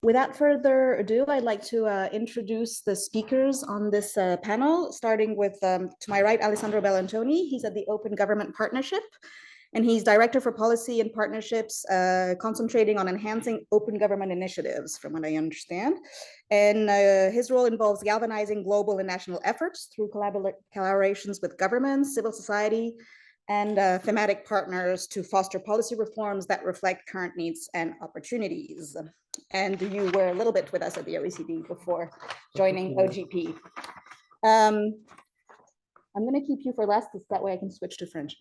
Without further ado, I'd like to introduce the speakers on this panel, starting with, to my right, Alessandro Bellantoni. He's at the Open Government Partnership, and he's Director for Policy and Partnerships, concentrating on enhancing open government initiatives, from what I understand. And his role involves galvanizing global and national efforts through collaborations with governments, civil society, and thematic partners to foster policy reforms that reflect current needs and opportunities. And you were a little bit with us at the OECD before joining OGP. I'm going to keep you for last, that way I can switch to French.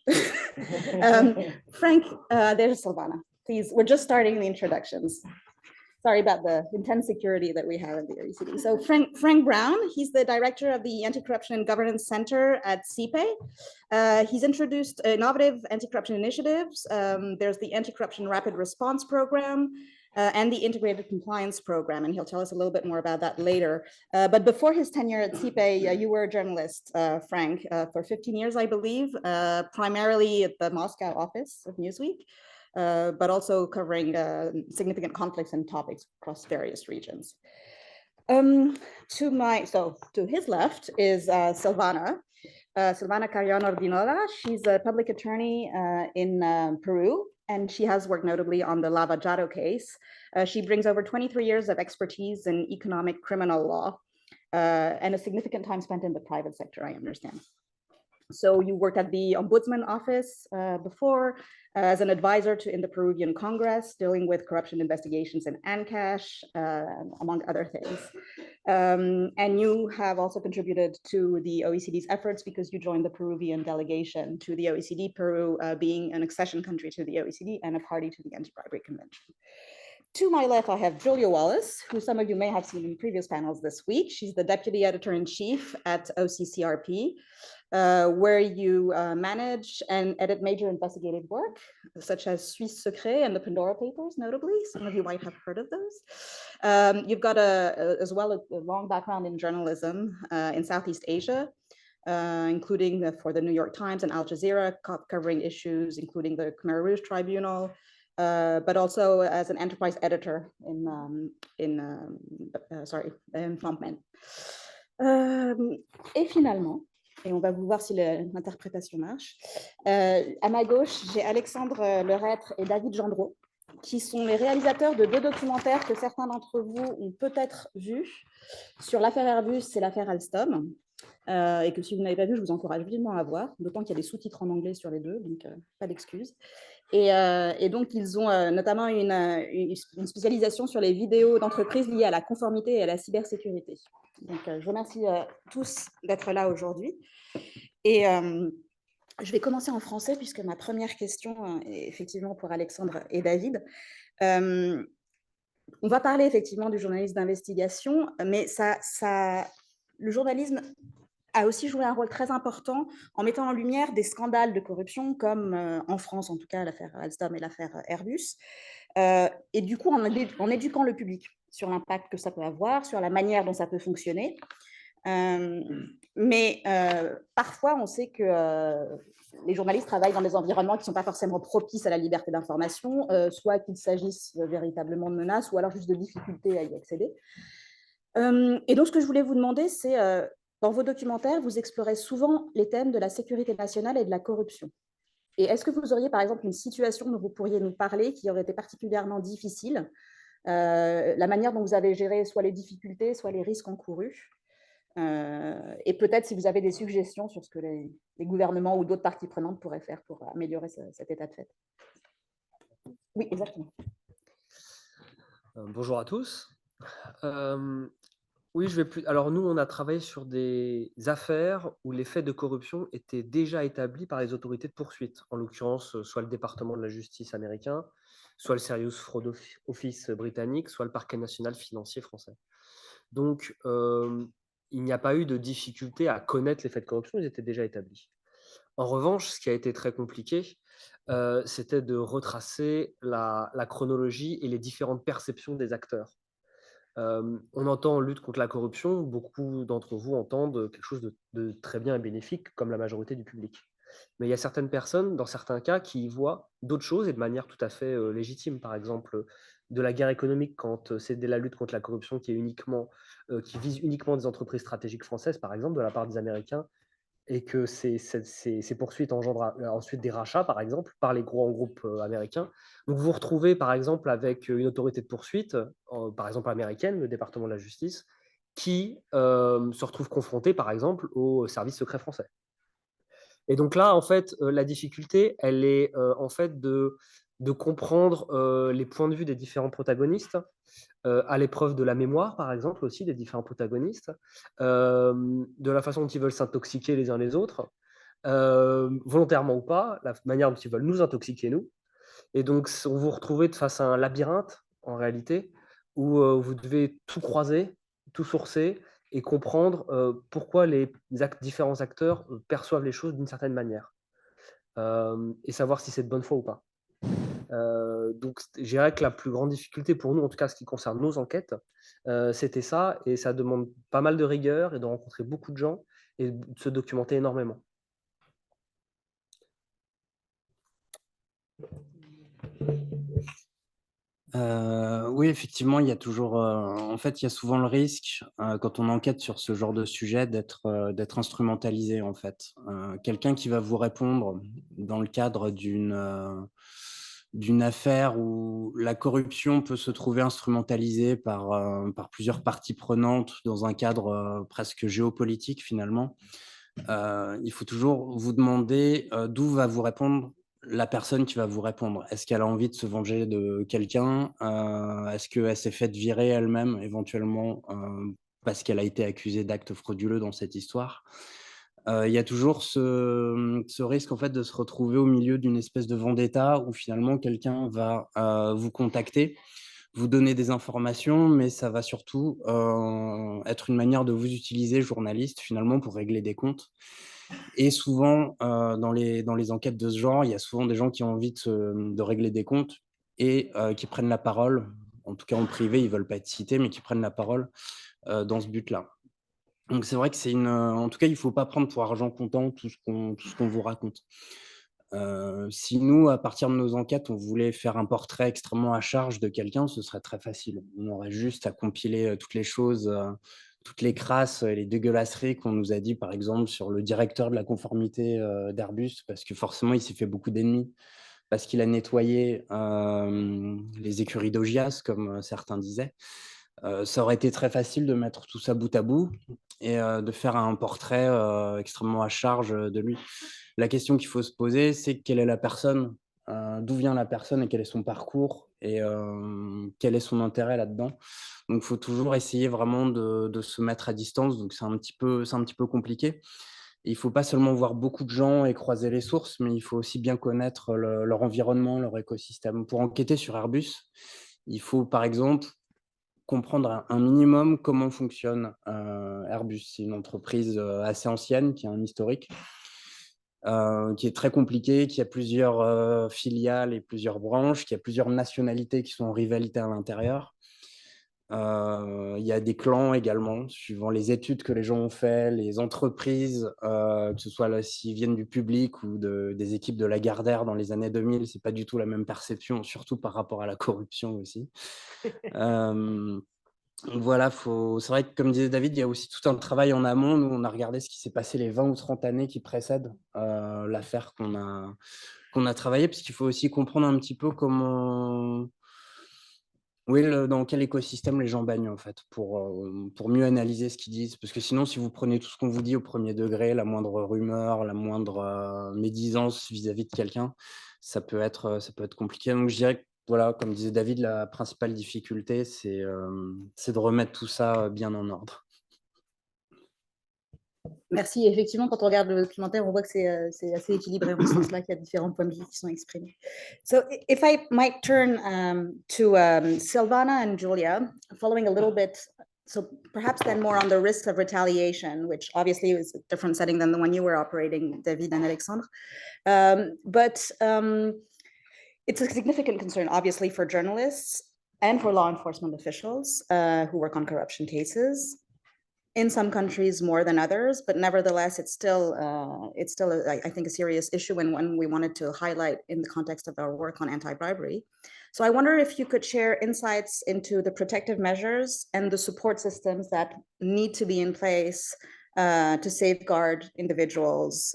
Frank, there's Silvana. Please, we're just starting the introductions. Sorry about the intense security that we have at the OECD. So Frank Brown, he's the director of the Anti-Corruption and Governance Center at CPE. He's introduced innovative anti-corruption initiatives. There's the Anti-Corruption Rapid Response Program, and the Integrated Compliance Program, and he'll tell us a little bit more about that later. But before his tenure at CPE, you were a journalist, Frank, for 15 years, I believe, primarily at the Moscow office of Newsweek, but also covering significant conflicts and topics across various regions. To his left is Silvana Carrion Ordinola. She's a public attorney in Peru, and she has worked notably on the Lava Jato case. She brings over 23 years of expertise in economic criminal law and a significant time spent in the private sector, I understand. So you worked at the Ombudsman Office before as an advisor in the Peruvian Congress, dealing with corruption investigations in ANCASH, among other things. And you have also contributed to the OECD's efforts because you joined the Peruvian delegation to the OECD, Peru being an accession country to the OECD and a party to the Anti-Bribery Convention. To my left, I have Julia Wallace, who some of you may have seen in previous panels this week. She's the Deputy Editor-in-Chief at OCCRP, where you manage and edit major investigative work, such as Suisse Secret and the Pandora Papers, notably. Some of you might have heard of those. You've got as well a long background in journalism in Southeast Asia, including for the New York Times and Al Jazeera, covering issues including the Khmer Rouge Tribunal, but also as an enterprise editor in Phnom Penh. Et finalement, et on va vous voir si l'interprétation marche, à ma gauche, j'ai Alexandre Lerêtre et David Gendreau, qui sont les réalisateurs de deux documentaires que certains d'entre vous ont peut-être vus sur l'affaire Airbus et l'affaire Alstom. Et que si vous n'avez pas vu, je vous encourage vivement à voir, d'autant qu'il y a des sous-titres en anglais sur les deux, donc pas d'excuses. Et donc, ils ont notamment une spécialisation sur les vidéos d'entreprises liées à la conformité et à la cybersécurité. Donc, je vous remercie tous d'être là aujourd'hui. Et je vais commencer en français, puisque ma première question est effectivement pour Alexandre et David. On va parler effectivement du journalisme d'investigation, mais le journalisme a aussi joué un rôle très important en mettant en lumière des scandales de corruption, comme en France, en tout cas, l'affaire Alstom et l'affaire Airbus, et du coup, en éduquant le public sur l'impact que ça peut avoir, sur la manière dont ça peut fonctionner. Mais parfois, on sait que les journalistes travaillent dans des environnements qui ne sont pas forcément propices à la liberté d'information, soit qu'il s'agisse véritablement de menaces, ou alors juste de difficultés à y accéder. Et donc, ce que je voulais vous demander, c'est, dans vos documentaires, vous explorez souvent les thèmes de la sécurité nationale et de la corruption. Et est-ce que vous auriez, par exemple, une situation dont vous pourriez nous parler qui aurait été particulièrement difficile, la manière dont vous avez géré soit les difficultés, soit les risques encourus, et peut-être si vous avez des suggestions sur ce que les gouvernements ou d'autres parties prenantes pourraient faire pour améliorer cet état de fait. Oui, exactement. Bonjour à tous. Oui, alors nous, on a travaillé sur des affaires où les faits de corruption étaient déjà établis par les autorités de poursuite, en l'occurrence, soit le département de la justice américain, soit le Serious Fraud Office britannique, soit le parquet national financier français. Donc, il n'y a pas eu de difficulté à connaître les faits de corruption, ils étaient déjà établis. En revanche, ce qui a été très compliqué, c'était de retracer la chronologie et les différentes perceptions des acteurs. On entend lutte contre la corruption, beaucoup d'entre vous entendent quelque chose de très bien et bénéfique, comme la majorité du public. Mais il y a certaines personnes, dans certains cas, qui y voient d'autres choses et de manière tout à fait légitime. Par exemple, de la guerre économique, quand c'est de la lutte contre la corruption qui vise uniquement des entreprises stratégiques françaises, par exemple, de la part des Américains, et que ces poursuites engendrent ensuite des rachats, par exemple, par les grands groupes américains. Donc vous vous retrouvez, par exemple, avec une autorité de poursuite, par exemple américaine, le département de la justice, qui se retrouve confrontée, par exemple, au service secret français. Et donc là, en fait, la difficulté, elle est en fait de comprendre les points de vue des différents protagonistes, à l'épreuve de la mémoire, par exemple, aussi, des différents protagonistes, de la façon dont ils veulent s'intoxiquer les uns les autres, volontairement ou pas, la manière dont ils veulent nous intoxiquer, nous. Et donc, vous vous retrouvez face à un labyrinthe, en réalité, où vous devez tout croiser, tout sourcer et comprendre pourquoi les différents acteurs perçoivent les choses d'une certaine manière. Et savoir si c'est de bonne foi ou pas. Donc, je dirais que la plus grande difficulté pour nous, en tout cas ce qui concerne nos enquêtes, c'était ça. Et ça demande pas mal de rigueur et de rencontrer beaucoup de gens et de se documenter énormément. Oui, effectivement, il y a toujours, en fait, il y a souvent le risque, quand on enquête sur ce genre de sujet d'être instrumentalisé, en fait. Quelqu'un qui va vous répondre dans le cadre d'une affaire où la corruption peut se trouver instrumentalisée par plusieurs parties prenantes dans un cadre, presque géopolitique finalement. Il faut toujours vous demander, d'où va vous répondre la personne qui va vous répondre. Est-ce qu'elle a envie de se venger de quelqu'un? Est-ce qu'elle s'est faite virer elle-même éventuellement, parce qu'elle a été accusée d'actes frauduleux dans cette histoire? Il y a toujours ce risque en fait de se retrouver au milieu d'une espèce de vendetta où finalement quelqu'un va, vous contacter, vous donner des informations, mais ça va surtout, être une manière de vous utiliser, journaliste, finalement, pour régler des comptes. Et souvent, dans les enquêtes de ce genre, il y a souvent des gens qui ont envie de régler des comptes et qui prennent la parole. En tout cas, en privé, ils veulent pas être cités, mais qui prennent la parole, dans ce but-là. Donc c'est vrai que en tout cas, il faut pas prendre pour argent comptant tout ce qu'on vous raconte. Si nous, à partir de nos enquêtes, on voulait faire un portrait extrêmement à charge de quelqu'un, ce serait très facile. On aurait juste à compiler, toutes les choses, toutes les crasses et les dégueulasseries qu'on nous a dit, par exemple, sur le directeur de la conformité, d'Airbus, parce que forcément, il s'est fait beaucoup d'ennemis, parce qu'il a nettoyé, les écuries d'Augias, comme, certains disaient. Ça aurait été très facile de mettre tout ça bout à bout et de faire un portrait, extrêmement à charge, de lui. La question qu'il faut se poser, c'est quelle est la personne, d'où vient la personne et quel est son parcours et quel est son intérêt là-dedans. Donc il faut toujours essayer vraiment de se mettre à distance, donc c'est un petit peu compliqué. Il faut pas seulement voir beaucoup de gens et croiser les sources, mais il faut aussi bien connaître leur environnement, leur écosystème. Pour enquêter sur Airbus, il faut par exemple comprendre un minimum comment fonctionne, Airbus. C'est une entreprise, assez ancienne, qui a un historique, qui est très compliqué, qui a plusieurs, filiales et plusieurs branches, qui a plusieurs nationalités qui sont en rivalité à l'intérieur. Il y a des clans également, suivant les études que les gens ont fait, les entreprises, que ce soit là, s'ils viennent du public ou des équipes de Lagardère dans les années 2000, c'est pas du tout la même perception, surtout par rapport à la corruption aussi. Hem Donc voilà, c'est vrai que comme disait David, il y a aussi tout un travail en amont. Nous, on a regardé ce qui s'est passé les 20 ou 30 années qui précèdent, l'affaire qu'on a travaillée, parce qu'il faut aussi comprendre un petit peu comment oui, dans quel écosystème les gens baignent, en fait, pour mieux analyser ce qu'ils disent. Parce que sinon, si vous prenez tout ce qu'on vous dit au premier degré, la moindre rumeur, la moindre, médisance vis-à-vis de quelqu'un, ça peut être compliqué. Donc je dirais que, voilà, comme disait David, la principale difficulté, c'est de remettre tout ça, bien en ordre. Merci. Effectivement, quand on regarde le documentaire, on voit que c'est assez équilibré en ce sens-là, qu'il y a différents points de vue qui sont exprimés. So if I might turn to Silvana and Julia, following a little bit, so perhaps then more on the risks of retaliation, which obviously is a different setting than the one you were operating, David and Alexandre. But it's a significant concern, obviously, for journalists and for law enforcement officials who work on corruption cases. in some countries more than others, but nevertheless, it's still I think a serious issue, and one we wanted to highlight in the context of our work on anti-bribery. So I wonder if you could share insights into the protective measures and the support systems that need to be in place to safeguard individuals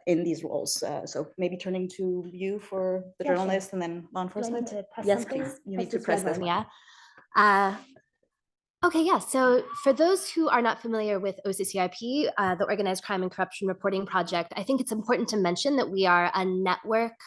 in these roles. So maybe turning to you for the journalist and then law enforcement. Yes, please. You need to press this one. Yeah. Okay, yeah. So for those who are not familiar with OCCRP, the Organized Crime and Corruption Reporting Project, I think it's important to mention that we are a network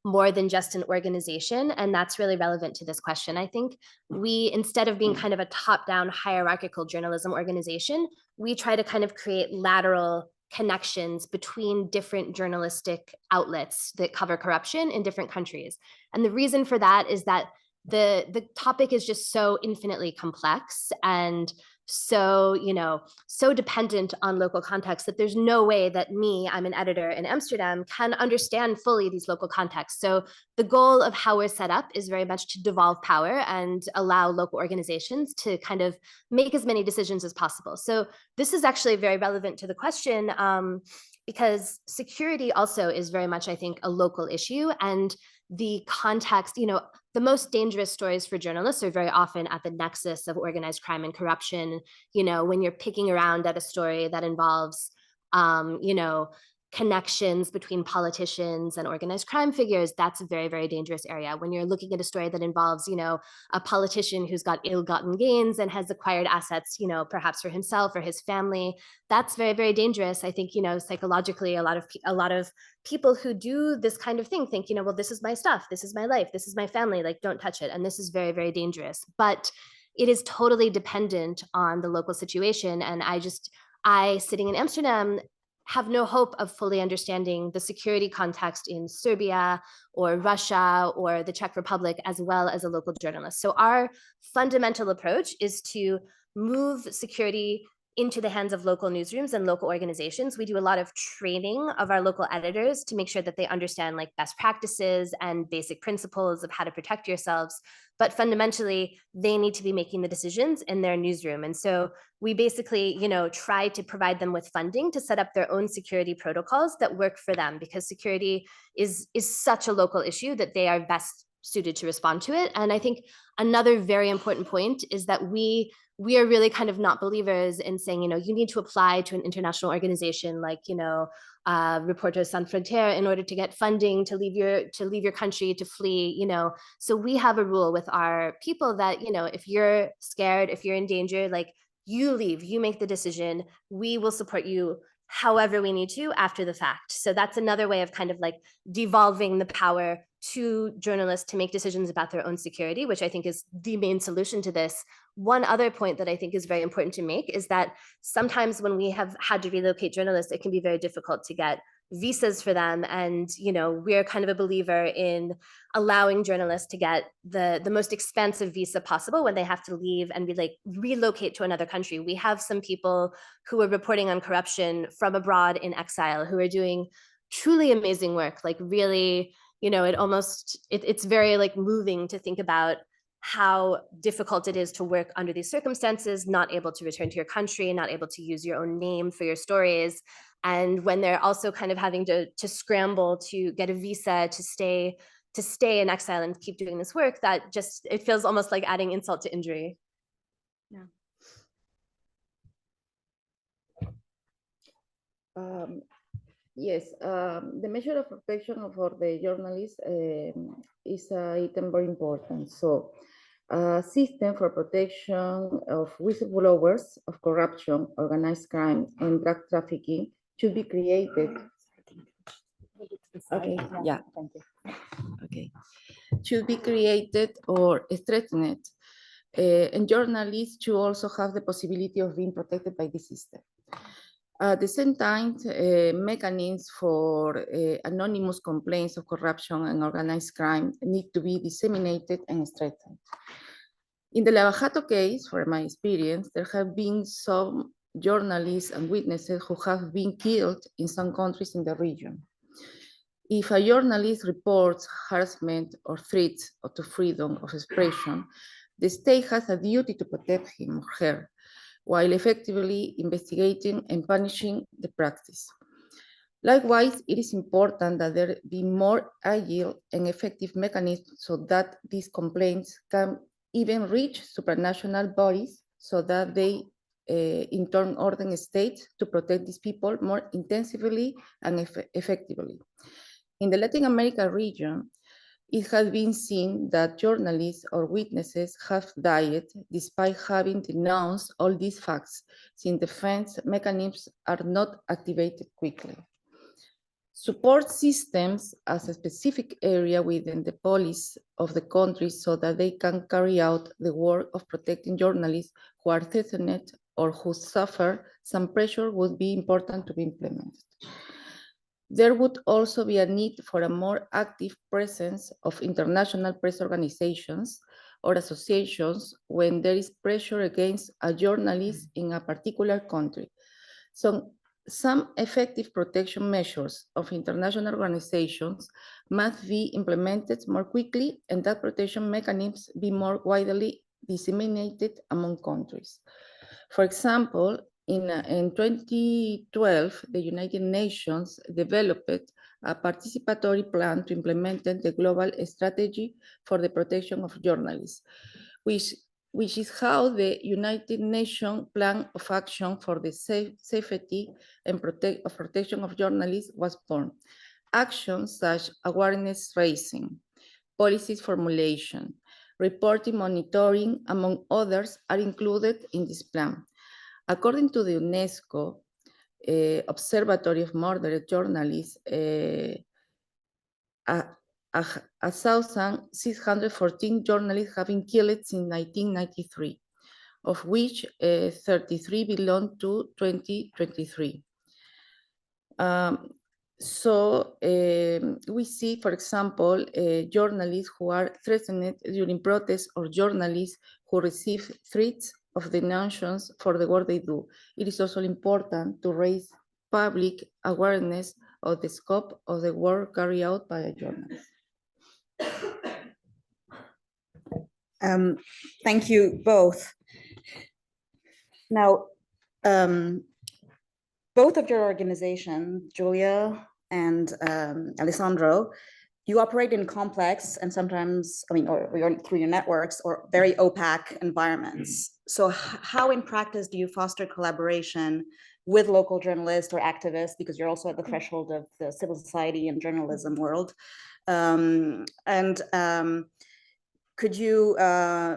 more than just an organization, and that's really relevant to this question. I think we, instead of being kind of a top-down hierarchical journalism organization, we try to kind of create lateral connections between different journalistic outlets that cover corruption in different countries. And the reason for that is that the topic is just so infinitely complex and so, so dependent on local context that there's no way that I'm an editor in Amsterdam, can understand fully these local contexts. So the goal of how we're set up is very much to devolve power and allow local organizations to kind of make as many decisions as possible. So this is actually very relevant to the question because security also is very much, I think, a local issue, and the context, the most dangerous stories for journalists are very often at the nexus of organized crime and corruption. When you're picking around at a story that involves, connections between politicians and organized crime figures, that's a very, very dangerous area. When you're looking at a story that involves, a politician who's got ill-gotten gains and has acquired assets, perhaps for himself or his family, that's very, very dangerous. I think, psychologically, a lot of people who do this kind of thing think, well, this is my stuff, this is my life, this is my family, like, don't touch it. And this is very, very dangerous. But it is totally dependent on the local situation. And I sitting in Amsterdam, have no hope of fully understanding the security context in Serbia or Russia or the Czech Republic, as well as a local journalist. So our fundamental approach is to move security into the hands of local newsrooms and local organizations. We do a lot of training of our local editors to make sure that they understand like best practices and basic principles of how to protect yourselves. But fundamentally, they need to be making the decisions in their newsroom. And so we basically, try to provide them with funding to set up their own security protocols that work for them, because security is such a local issue that they are best suited to respond to it. And I think another very important point is that we are really kind of not believers in saying, you need to apply to an international organization like, Reporters Sans Frontières in order to get funding, to leave your country, to flee, So we have a rule with our people that, if you're scared, if you're in danger, like, you leave, you make the decision, we will support you however we need to after the fact. So that's another way of kind of like devolving the power to journalists to make decisions about their own security, which I think is the main solution to this. One other point that I think is very important to make is that sometimes when we have had to relocate journalists, it can be very difficult to get visas for them. And, we're kind of a believer in allowing journalists to get the most expensive visa possible when they have to leave and relocate to another country. We have some people who are reporting on corruption from abroad in exile who are doing truly amazing work, like really, it's very like moving to think about how difficult it is to work under these circumstances, not able to return to your country, not able to use your own name for your stories. And when they're also kind of having to scramble to get a visa to stay in exile and keep doing this work, that just, it feels almost like adding insult to injury. Yeah. Yes, the measure of protection for the journalists is item very important. So, a system for protection of whistleblowers of corruption, organized crime, and drug trafficking should be created. Okay, yeah. Okay, should be created or strengthened, and journalists should also have the possibility of being protected by the system. At the same time, mechanisms for anonymous complaints of corruption and organized crime need to be disseminated and strengthened. In the Lavajato case, from my experience, there have been some journalists and witnesses who have been killed in some countries in the region. If a journalist reports harassment or threats to freedom of expression, the state has a duty to protect him or her. while effectively investigating and punishing the practice. Likewise, it is important that there be more agile and effective mechanisms so that these complaints can even reach supranational bodies so that they in turn order states to protect these people more intensively and effectively. In the Latin America region, it has been seen that journalists or witnesses have died despite having denounced all these facts, since defense mechanisms are not activated quickly. Support systems as a specific area within the police of the country so that they can carry out the work of protecting journalists who are threatened or who suffer some pressure would be important to be implemented. There would also be a need for a more active presence of international press organizations or associations when there is pressure against a journalist in a particular country. So some effective protection measures of international organizations must be implemented more quickly, and that protection mechanisms be more widely disseminated among countries. For example, in 2012, the United Nations developed a participatory plan to implement the global strategy for the protection of journalists, which is how the United Nations Plan of Action for the Safety and Protection of Journalists was born. Actions such as awareness raising, policies formulation, reporting, monitoring, among others, are included in this plan. According to the UNESCO Observatory of Murdered Journalists, 1,614 journalists have been killed since 1993, of which 33 belong to 2023. We see, for example, journalists who are threatened during protests or journalists who receive threats of denunciations for the work they do. It is also important to raise public awareness of the scope of the work carried out by a journalist. Thank you both. Now, both of your organizations, Julia and Alessandro, you operate in complex and sometimes, or through your networks, or very opaque environments. So how in practice do you foster collaboration with local journalists or activists, because you're also at the threshold of the civil society and journalism world? Could you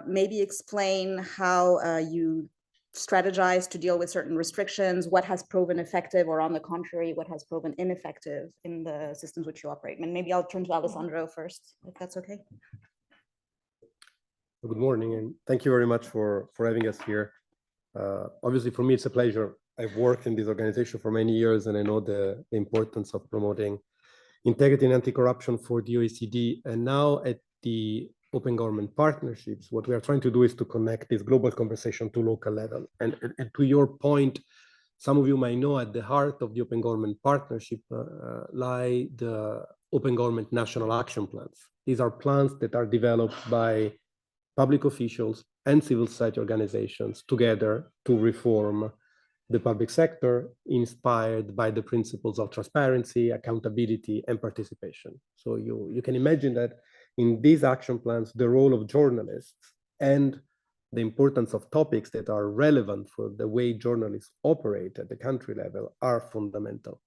maybe explain how you strategize to deal with certain restrictions, what has proven effective, or on the contrary, what has proven ineffective in the systems which you operate? And maybe I'll turn to Alessandro first, if that's okay. Good morning, and thank you very much for having us here. Obviously, for me, it's a pleasure. I've worked in this organization for many years, and I know the importance of promoting integrity and anti-corruption for the OECD. And now at the Open Government Partnerships, what we are trying to do is to connect this global conversation to local level. And to your point, some of you might know at the heart of the Open Government Partnership lie the Open Government National Action Plans. These are plans that are developed by public officials and civil society organizations together to reform the public sector, inspired by the principles of transparency, accountability, and participation. So you can imagine that in these action plans, the role of journalists and the importance of topics that are relevant for the way journalists operate at the country level are fundamental.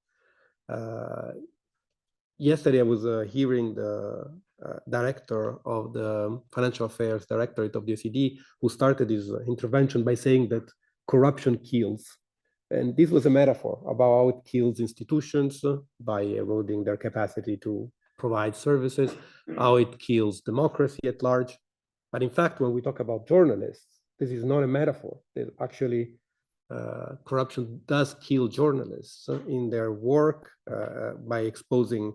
Yesterday, I was hearing the director of the Financial Affairs Directorate of the OECD, who started his intervention by saying that corruption kills. And this was a metaphor about how it kills institutions by eroding their capacity to provide services, how it kills democracy at large. But in fact, when we talk about journalists, this is not a metaphor. Actually, corruption does kill journalists in their work by exposing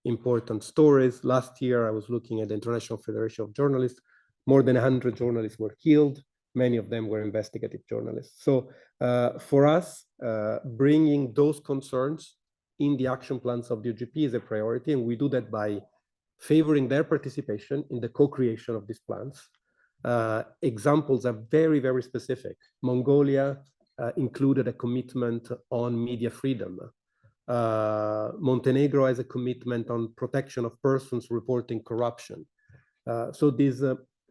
important stories. Last year, I was looking at the International Federation of Journalists. More than 100 journalists were killed. Many of them were investigative journalists. So for us, bringing those concerns in the action plans of the OGP is a priority, and we do that by favoring their participation in the co-creation of these plans, Examples are very, very specific. Mongolia included a commitment on media freedom. Montenegro has a commitment on protection of persons reporting corruption. So this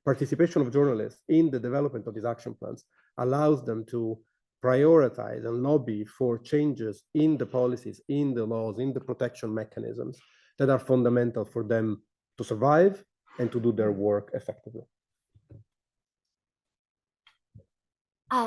participation of journalists in the development of these action plans allows them to prioritize and lobby for changes in the policies, in the laws, in the protection mechanisms that are fundamental for them to survive and to do their work effectively.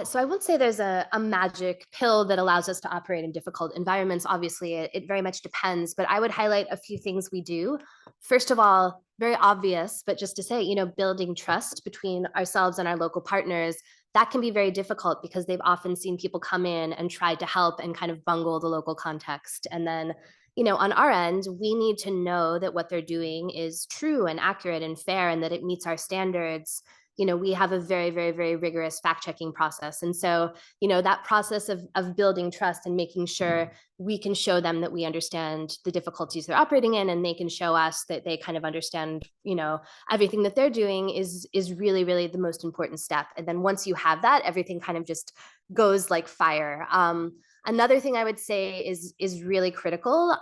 So I won't say there's a magic pill that allows us to operate in difficult environments. Obviously, it very much depends, but I would highlight a few things we do. First of all, very obvious, but just to say, you know, building trust between ourselves and our local partners, that can be very difficult because they've often seen people come in and try to help and kind of bungle the local context. And then, you know, on our end, we need to know that what they're doing is true and accurate and fair and that it meets our standards. You know, we have a very, very, very rigorous fact-checking process. And so, you know, that process of building trust and making sure we can show them that we understand the difficulties they're operating in and they can show us that they kind of understand, you know, everything that they're doing is really, really the most important step. And then once you have that, everything kind of just goes like fire. Another thing I would say is really critical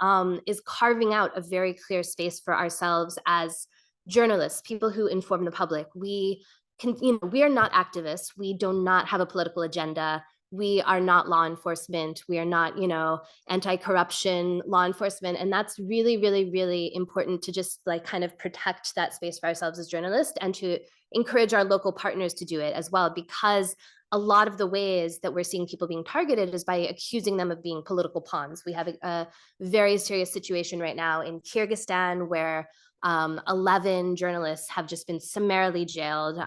is carving out a very clear space for ourselves as journalists, people who inform the public. We are not activists. We do not have a political agenda. We are not law enforcement. We are not, you know, anti-corruption law enforcement. And that's really, really, really important to just like kind of protect that space for ourselves as journalists and to encourage our local partners to do it as well, because a lot of the ways that we're seeing people being targeted is by accusing them of being political pawns. We have a very serious situation right now in Kyrgyzstan where 11 journalists have just been summarily jailed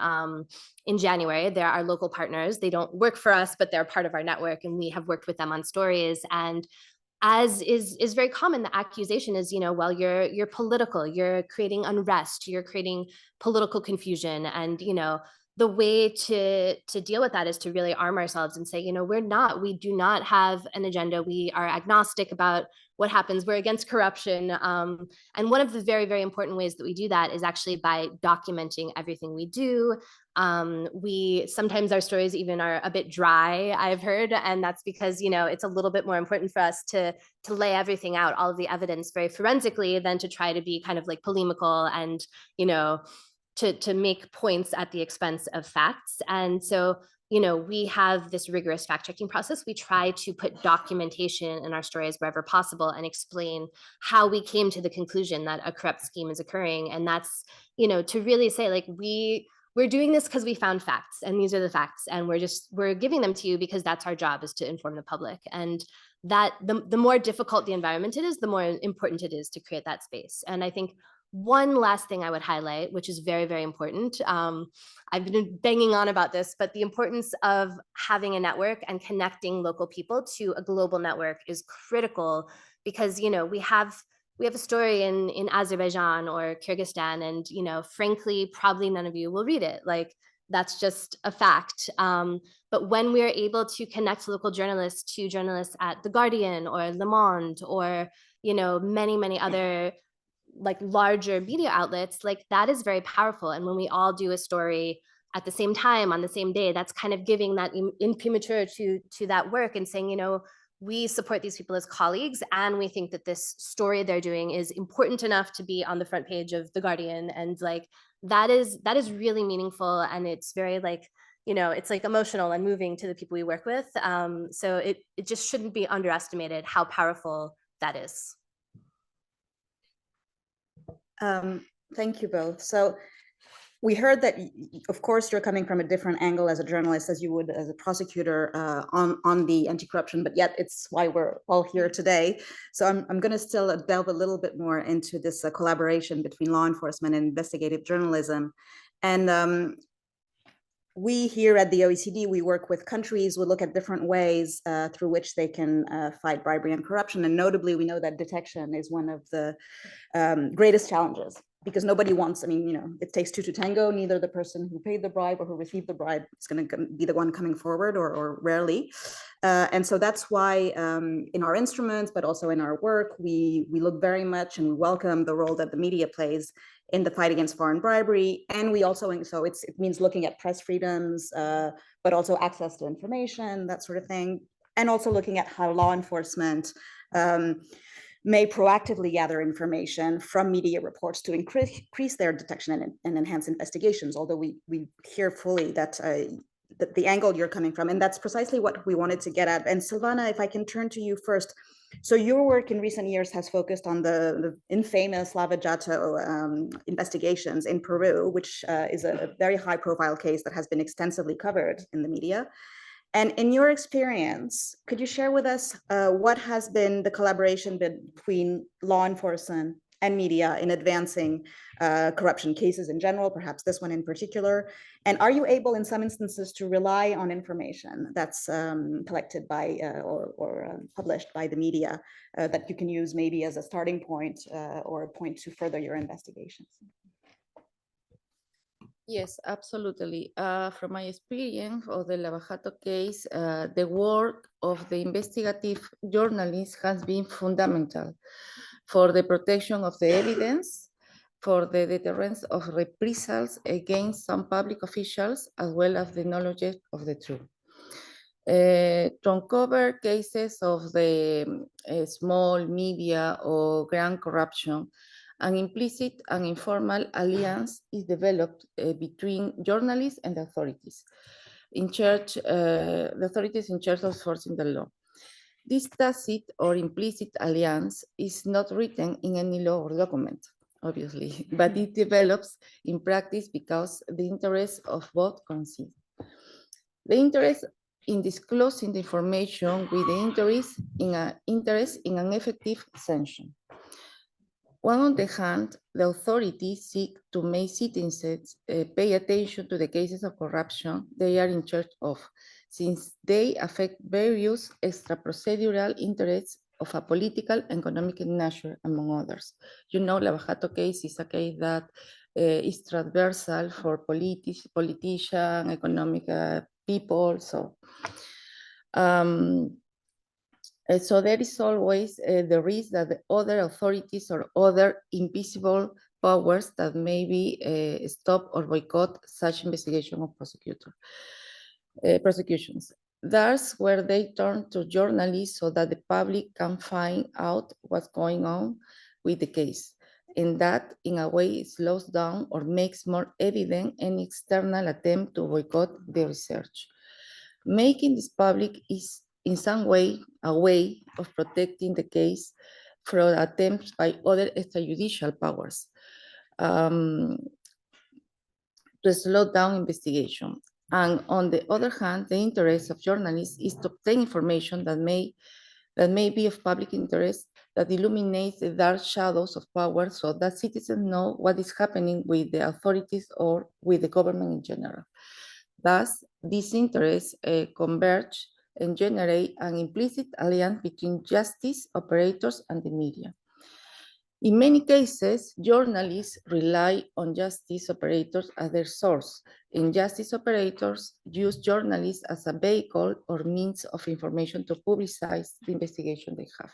in January. They're our local partners. They don't work for us, but they're part of our network, and we have worked with them on stories. And as is very common, the accusation is, you know, well, you're political, you're creating unrest, you're creating political confusion, and you know, the way to deal with that is to really arm ourselves and say, you know, we do not have an agenda. We are agnostic about what happens. We're against corruption. And one of the very, very important ways that we do that is actually by documenting everything we do. Sometimes our stories even are a bit dry, I've heard, and that's because, you know, it's a little bit more important for us to lay everything out, all of the evidence very forensically, than to try to be kind of like polemical and, you know, to make points at the expense of facts. And so, you know, we have this rigorous fact-checking process. We try to put documentation in our stories wherever possible and explain how we came to the conclusion that a corrupt scheme is occurring. And that's, you know, to really say like, we're doing this because we found facts and these are the facts, and we're giving them to you because that's our job, is to inform the public. And that the more difficult the environment it is, the more important it is to create that space. And I think one last thing I would highlight, which is very, very important. I've been banging on about this, but the importance of having a network and connecting local people to a global network is critical, because, you know, we have a story in Azerbaijan or Kyrgyzstan, and, you know, frankly, probably none of you will read it. Like, that's just a fact. But when we're able to connect local journalists to journalists at The Guardian or Le Monde or, you know, many, many other like larger media outlets, like that is very powerful. And when we all do a story at the same time on the same day, that's kind of giving that imprimatur to that work and saying, you know, we support these people as colleagues, and we think that this story they're doing is important enough to be on the front page of The Guardian. And like that is really meaningful, and it's very like, you know, it's like emotional and moving to the people we work with. So it just shouldn't be underestimated how powerful that is. Thank you both. So we heard that, of course, you're coming from a different angle as a journalist as you would as a prosecutor on the anti-corruption, but yet it's why we're all here today. So I'm going to still delve a little bit more into this collaboration between law enforcement and investigative journalism. And we here at the OECD, we work with countries, we look at different ways through which they can fight bribery and corruption. And notably, we know that detection is one of the greatest challenges, because nobody wants, I mean, you know, it takes two to tango. Neither the person who paid the bribe or who received the bribe is going to be the one coming forward, or rarely. And so that's why in our instruments, but also in our work, we look very much and we welcome the role that the media plays in the fight against foreign bribery. And we also, so it means looking at press freedoms, but also access to information, that sort of thing. And also looking at how law enforcement may proactively gather information from media reports to increase their detection and enhance investigations, although we hear fully that the angle you're coming from, and that's precisely what we wanted to get at. And Silvana, if I can turn to you first. So your work in recent years has focused on the infamous Lava Jato investigations in Peru, which is a very high profile case that has been extensively covered in the media. And in your experience, could you share with us what has been the collaboration between law enforcement and media in advancing corruption cases in general, perhaps this one in particular? And are you able in some instances to rely on information that's collected by or published by the media that you can use maybe as a starting point or a point to further your investigations? Yes, absolutely. From my experience of the Lava Jato case, the work of the investigative journalist has been fundamental for the protection of the evidence, for the deterrence of reprisals against some public officials, as well as the knowledge of the truth. To uncover cases of the small media or grand corruption, an implicit and informal alliance is developed between journalists and the authorities in charge, the authorities in charge of enforcing the law. This tacit or implicit alliance is not written in any law or document, obviously, but it develops in practice because the interests of both coincide. The interest in disclosing the information with the interest in an effective sanction. On the hand, the authorities seek to make citizens pay attention to the cases of corruption they are in charge of, since they affect various extra-procedural interests of a political and economic nature, among others. You know, Lava Jato case is a case that is transversal for politician, economic people. So there is always the risk that the other authorities or other invisible powers that maybe stop or boycott such investigation or prosecutions. That's where they turn to journalists so that the public can find out what's going on with the case. And that, in a way, slows down or makes more evident any external attempt to boycott the research. Making this public is in some way a way of protecting the case from attempts by other extrajudicial powers to slow down investigation. And on the other hand, the interest of journalists is to obtain information that may be of public interest, that illuminates the dark shadows of power so that citizens know what is happening with the authorities or with the government in general. Thus, these interests converge and generate an implicit alliance between justice operators and the media. In many cases, journalists rely on justice operators as their source, and justice operators use journalists as a vehicle or means of information to publicize the investigation they have.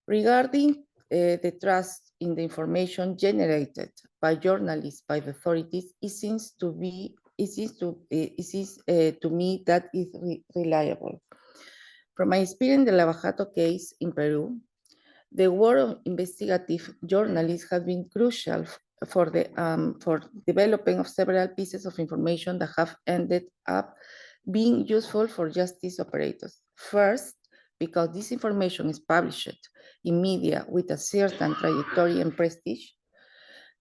Regarding the trust in the information generated by journalists, by the authorities, it seems to me that is reliable. From my experience in the Lava Jato case in Peru, the work of investigative journalists has been crucial for developing of several pieces of information that have ended up being useful for justice operators. First, because this information is published in media with a certain trajectory and prestige,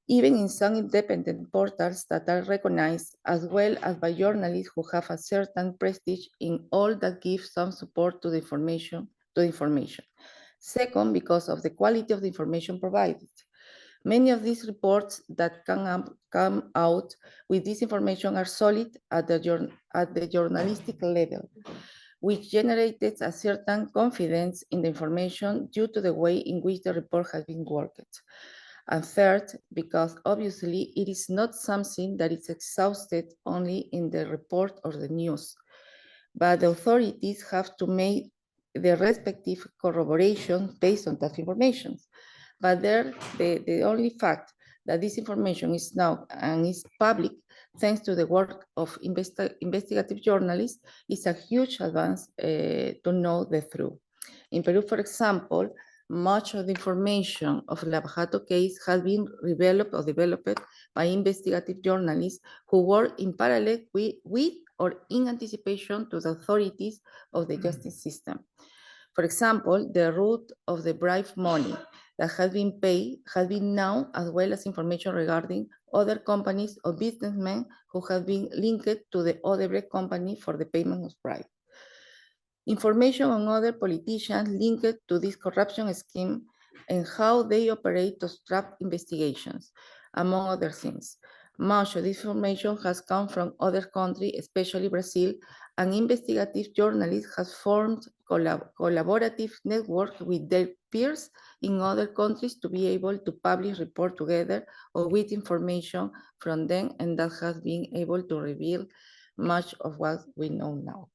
even in some independent portals that are recognized, as well as by journalists who have a certain prestige in all that gives some support to the information. Second, because of the quality of the information provided. Many of these reports that come out with this information are solid at the journalistic level, which generated a certain confidence in the information due to the way in which the report has been worked. And third, because obviously it is not something that is exhausted only in the report or the news, but the authorities have to make the respective corroboration based on that information. But the only fact that this information is now and is public thanks to the work of investigative journalists is a huge advance to know the truth. In Peru, for example, much of the information of the Lavajato case has been developed by investigative journalists who work in parallel with or in anticipation to the authorities of the justice system. For example, the route of the bribe money that has been paid has been known, as well as information regarding other companies or businessmen who have been linked to the Odebrecht company for the payment of bribe. Information on other politicians linked to this corruption scheme and how they operate to obstruct investigations, among other things. Much of this information has come from other countries, especially Brazil, and investigative journalists have formed collaborative networks with their peers in other countries to be able to publish reports together or with information from them, and that has been able to reveal much of what we know now.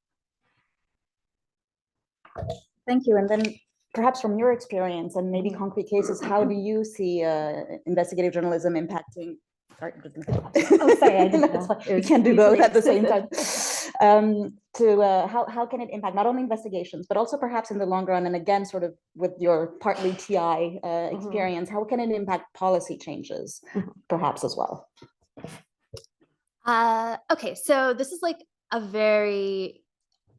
Thank you. And then perhaps from your experience and maybe concrete cases, how do you see investigative journalism impacting? Sorry, oh, sorry, I didn't know. We can't do both at the same time. How can it impact not only investigations, but also perhaps in the long run, and again, sort of with your partly TI experience, how can it impact policy changes, perhaps as well? Okay, so this is like a very,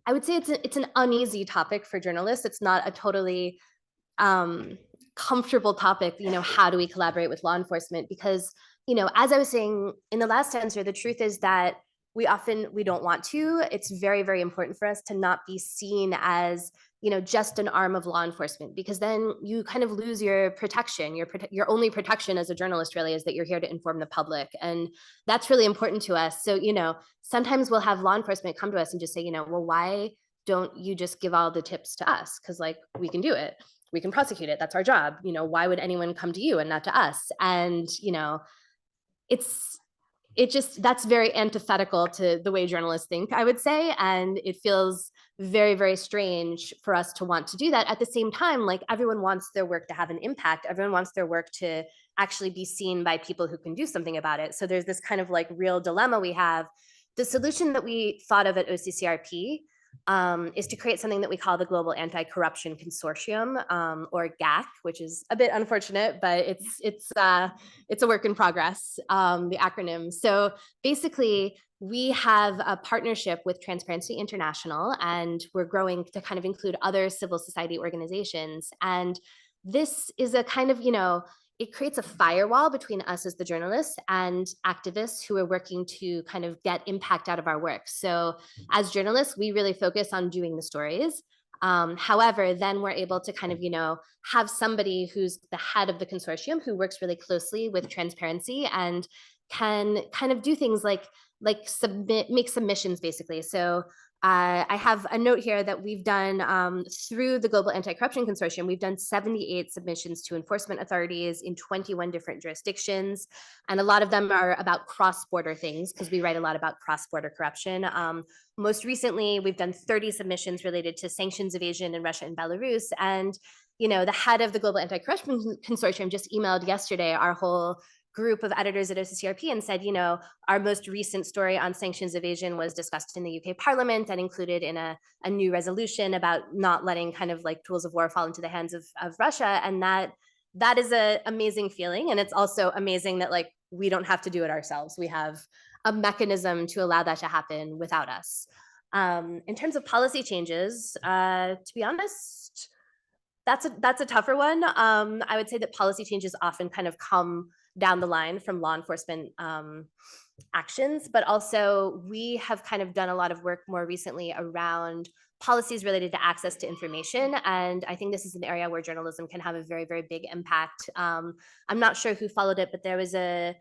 I would say it's an uneasy topic for journalists. It's not a totally comfortable topic, you know, how do we collaborate with law enforcement? Because, you know, as I was saying in the last answer, the truth is that we don't want to. It's very, very important for us to not be seen as, you know, just an arm of law enforcement, because then you kind of lose your protection. Your only protection as a journalist really is that you're here to inform the public. And that's really important to us. So, you know, sometimes we'll have law enforcement come to us and just say, you know, well, why don't you just give all the tips to us? Because like, we can do it. We can prosecute it. That's our job. You know, why would anyone come to you and not to us? And, you know, that's very antithetical to the way journalists think, I would say. And it feels very, very strange for us to want to do that. At the same time, like, everyone wants their work to have an impact. Everyone wants their work to actually be seen by people who can do something about it. So there's this kind of like real dilemma we have. The solution that we thought of at OCCRP is to create something that we call the Global Anti-Corruption Consortium, or GAC, which is a bit unfortunate, but it's a work in progress, the acronym. So basically, we have a partnership with Transparency International, and we're growing to kind of include other civil society organizations. And this is a kind of, you know, it creates a firewall between us as the journalists and activists who are working to kind of get impact out of our work. So as journalists, we really focus on doing the stories. However, then we're able to kind of, you know, have somebody who's the head of the consortium who works really closely with Transparency and can kind of do things like make submissions, basically. So I have a note here that we've done through the Global Anti-Corruption Consortium, we've done 78 submissions to enforcement authorities in 21 different jurisdictions. And a lot of them are about cross-border things, because we write a lot about cross-border corruption. Most recently, we've done 30 submissions related to sanctions evasion in Russia and Belarus. And, you know, the head of the Global Anti-Corruption Consortium just emailed yesterday our whole group of editors at OCCRP and said, you know, our most recent story on sanctions evasion was discussed in the UK Parliament and included in a new resolution about not letting kind of like tools of war fall into the hands of Russia. And that is an amazing feeling. And it's also amazing that like we don't have to do it ourselves. We have a mechanism to allow that to happen without us. In terms of policy changes, to be honest, that's a tougher one. I would say that policy changes often kind of come down the line from law enforcement actions, but also we have kind of done a lot of work more recently around policies related to access to information. And I think this is an area where journalism can have a very, very big impact. I'm not sure who followed it, but there was a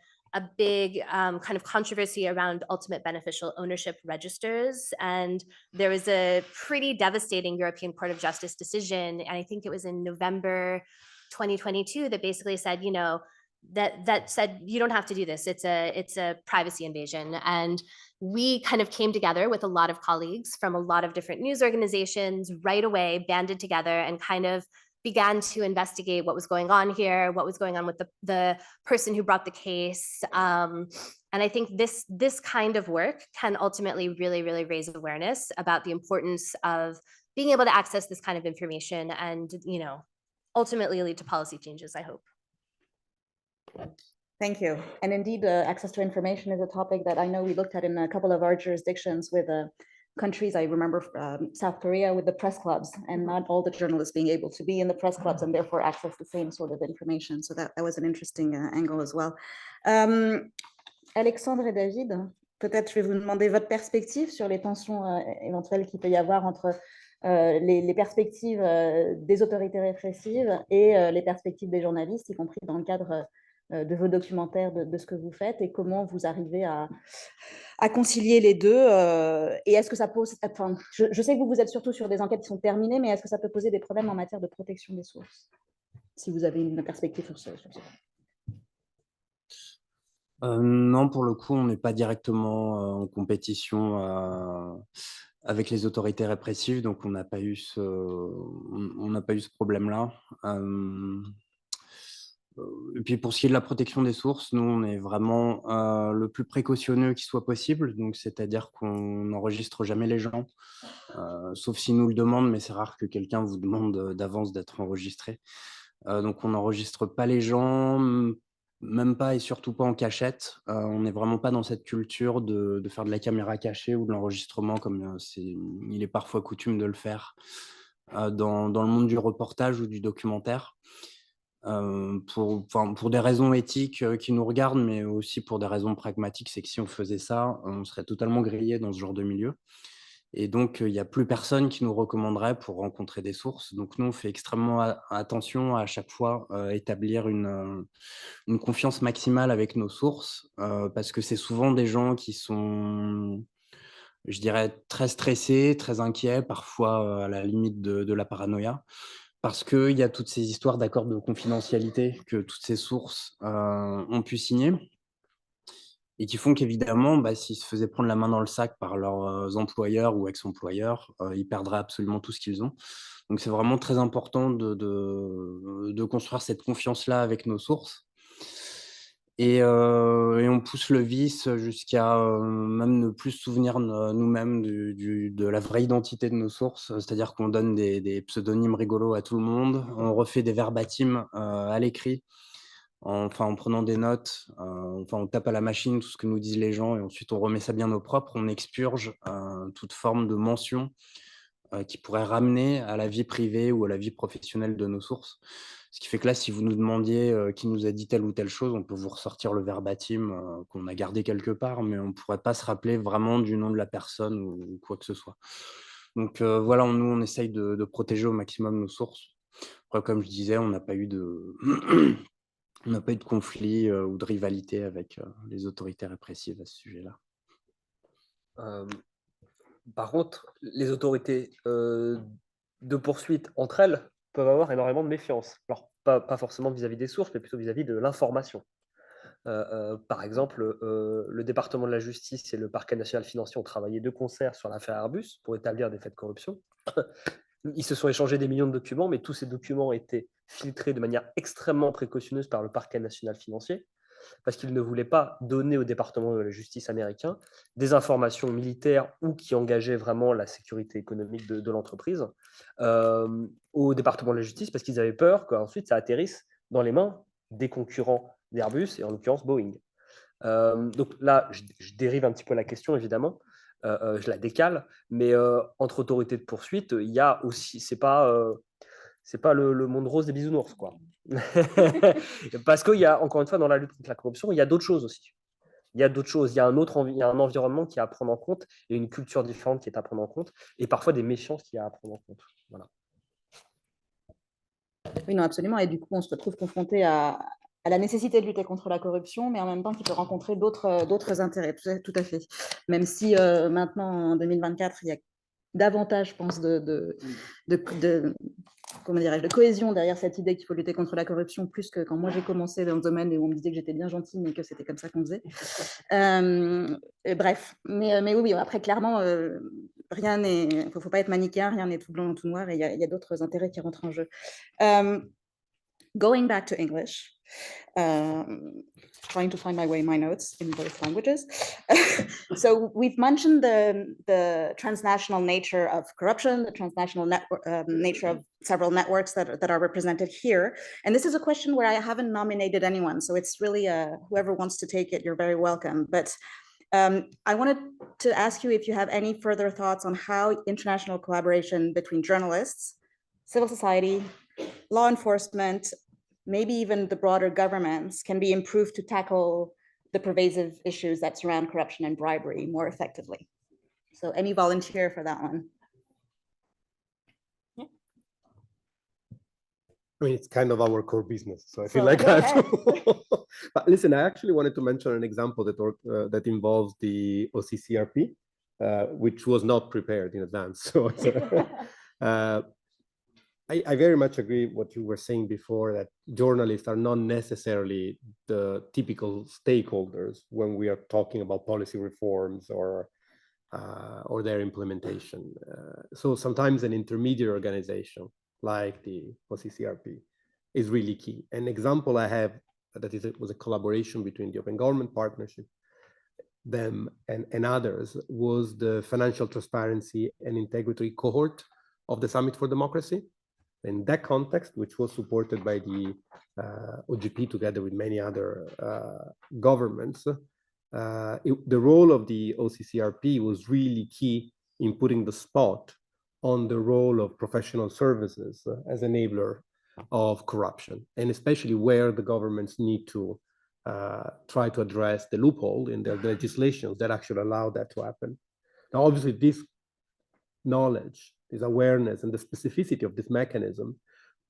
big kind of controversy around ultimate beneficial ownership registers. And there was a pretty devastating European Court of Justice decision, and I think it was in November 2022, that basically said, you know, that said, you don't have to do this. It's a privacy invasion. And we kind of came together with a lot of colleagues from a lot of different news organizations right away, banded together and kind of began to investigate what was going on here, what was going on with the person who brought the case. And I think this kind of work can ultimately really, really raise awareness about the importance of being able to access this kind of information and, you know, ultimately lead to policy changes, I hope. Thank you. And indeed, access to information is a topic that I know we looked at in a couple of our jurisdictions with countries. I remember South Korea with the press clubs and not all the journalists being able to be in the press clubs and therefore access the same sort of information. So that was an interesting angle as well. Alexandre et David, peut-être je vais vous demander votre perspective sur les tensions éventuelles qu'il peut y avoir entre les perspectives des autorités répressives et les perspectives des journalistes, y compris dans le cadre de vos documentaires, de ce que vous faites, et comment vous arrivez à concilier les deux. Et est-ce que ça pose, enfin, je sais que vous êtes surtout sur des enquêtes qui sont terminées, mais est-ce que ça peut poser des problèmes en matière de protection des sources, si vous avez une perspective sur ce Non, pour le coup, on n'est pas directement en compétition avec les autorités répressives, donc on n'a pas eu ce problème-là. Et puis pour ce qui est de la protection des sources, nous, on est vraiment le plus précautionneux qui soit possible, donc c'est-à-dire qu'on n'enregistre jamais les gens, sauf s'ils nous le demandent, mais c'est rare que quelqu'un vous demande d'avance d'être enregistré. Donc on n'enregistre pas les gens, même pas et surtout pas en cachette. On n'est vraiment pas dans cette culture de faire de la caméra cachée ou de l'enregistrement comme il est parfois coutume de le faire dans le monde du reportage ou du documentaire. Pour des raisons éthiques qui nous regardent, mais aussi pour des raisons pragmatiques, c'est que si on faisait ça, on serait totalement grillé dans ce genre de milieu. Et donc, il n'y a plus personne qui nous recommanderait pour rencontrer des sources. Donc, nous, on fait extrêmement attention à chaque fois établir une confiance maximale avec nos sources, parce que c'est souvent des gens qui sont, je dirais, très stressés, très inquiets, parfois à la limite de la paranoïa, parce qu'il y a toutes ces histoires d'accords de confidentialité que toutes ces sources ont pu signer. Et qui font qu'évidemment, s'ils se faisaient prendre la main dans le sac par leurs employeurs ou ex-employeurs, ils perdraient absolument tout ce qu'ils ont. Donc c'est vraiment très important de construire cette confiance-là avec nos sources. Et on pousse le vice jusqu'à même ne plus se souvenir nous-mêmes de la vraie identité de nos sources. C'est-à-dire qu'on donne des pseudonymes rigolos à tout le monde, on refait des verbatims à l'écrit, en prenant des notes, on tape à la machine tout ce que nous disent les gens et ensuite on remet ça bien au propre, on expurge toute forme de mention qui pourrait ramener à la vie privée ou à la vie professionnelle de nos sources. Ce qui fait que là, si vous nous demandiez qui nous a dit telle ou telle chose, on peut vous ressortir le verbatim qu'on a gardé quelque part, mais on ne pourrait pas se rappeler vraiment du nom de la personne ou quoi que ce soit. Donc voilà, nous, on essaye de protéger au maximum nos sources. Après, comme je disais, on n'a pas eu de... On n'a pas eu de conflit ou de rivalité avec les autorités répressives à ce sujet-là. Par contre, les autorités de poursuite entre elles peuvent avoir énormément de méfiance. Alors, pas forcément vis-à-vis des sources, mais plutôt vis-à-vis de l'information. Par exemple, le département de la justice et le parquet national financier ont travaillé de concert sur l'affaire Airbus pour établir des faits de corruption. Ils se sont échangés des millions de documents, mais tous ces documents étaient filtrés de manière extrêmement précautionneuse par le parquet national financier, parce qu'ils ne voulaient pas donner au département de la justice américain des informations militaires ou qui engageaient vraiment la sécurité économique de l'entreprise au département de la justice, parce qu'ils avaient peur qu'ensuite ça atterrisse dans les mains des concurrents d'Airbus, et en l'occurrence Boeing. Donc là, je dérive un petit peu la question, évidemment. Je la décale, mais entre autorités de poursuite, il y a aussi, c'est pas le monde rose des bisounours, quoi. Parce qu'il y a, encore une fois, dans la lutte contre la corruption, il y a d'autres choses aussi. Il y a d'autres choses, il y a un environnement qui est à prendre en compte, et une culture différente qui est à prendre en compte, et parfois des méfiances qui est à prendre en compte. Voilà. Oui, non, absolument. Et du coup, on se retrouve confronté à la nécessité de lutter contre la corruption, mais en même temps, qui peut rencontrer d'autres intérêts. Tout à fait. Même si maintenant, en 2024, il y a davantage, je pense, comment dirais-je, de cohésion derrière cette idée qu'il faut lutter contre la corruption, plus que quand moi j'ai commencé dans le domaine et où on me disait que j'étais bien gentille, mais que c'était comme ça qu'on faisait. Bref, mais oui, après, clairement, rien n'est, faut pas être manichéen, rien n'est tout blanc ou tout noir, et il y a d'autres intérêts qui rentrent en jeu. Going back to English, trying to find my notes in both languages. So we've mentioned the transnational nature of corruption, the transnational nature of several networks that are represented here. And this is a question where I haven't nominated anyone. So it's really whoever wants to take it, you're very welcome. But I wanted to ask you if you have any further thoughts on how international collaboration between journalists, civil society, law enforcement, maybe even the broader governments can be improved to tackle the pervasive issues that surround corruption and bribery more effectively. So any volunteer for that one? I mean, it's kind of our core business, so I feel So like go I have ahead. to. But listen, I actually wanted to mention an example that involves the OCCRP, which was not prepared in advance. So I very much agree what you were saying before, that journalists are not necessarily the typical stakeholders when we are talking about policy reforms or their implementation. So sometimes an intermediate organization like the OCCRP is really key. An example I have that was a collaboration between the Open Government Partnership, them and others, was the Financial Transparency and Integrity cohort of the Summit for Democracy. In that context, which was supported by the OGP together with many other governments, the role of the OCCRP was really key in putting the spot on the role of professional services as enabler of corruption, and especially where the governments need to try to address the loophole in their legislations that actually allow that to happen. Now, obviously, this knowledge, this awareness, and the specificity of this mechanism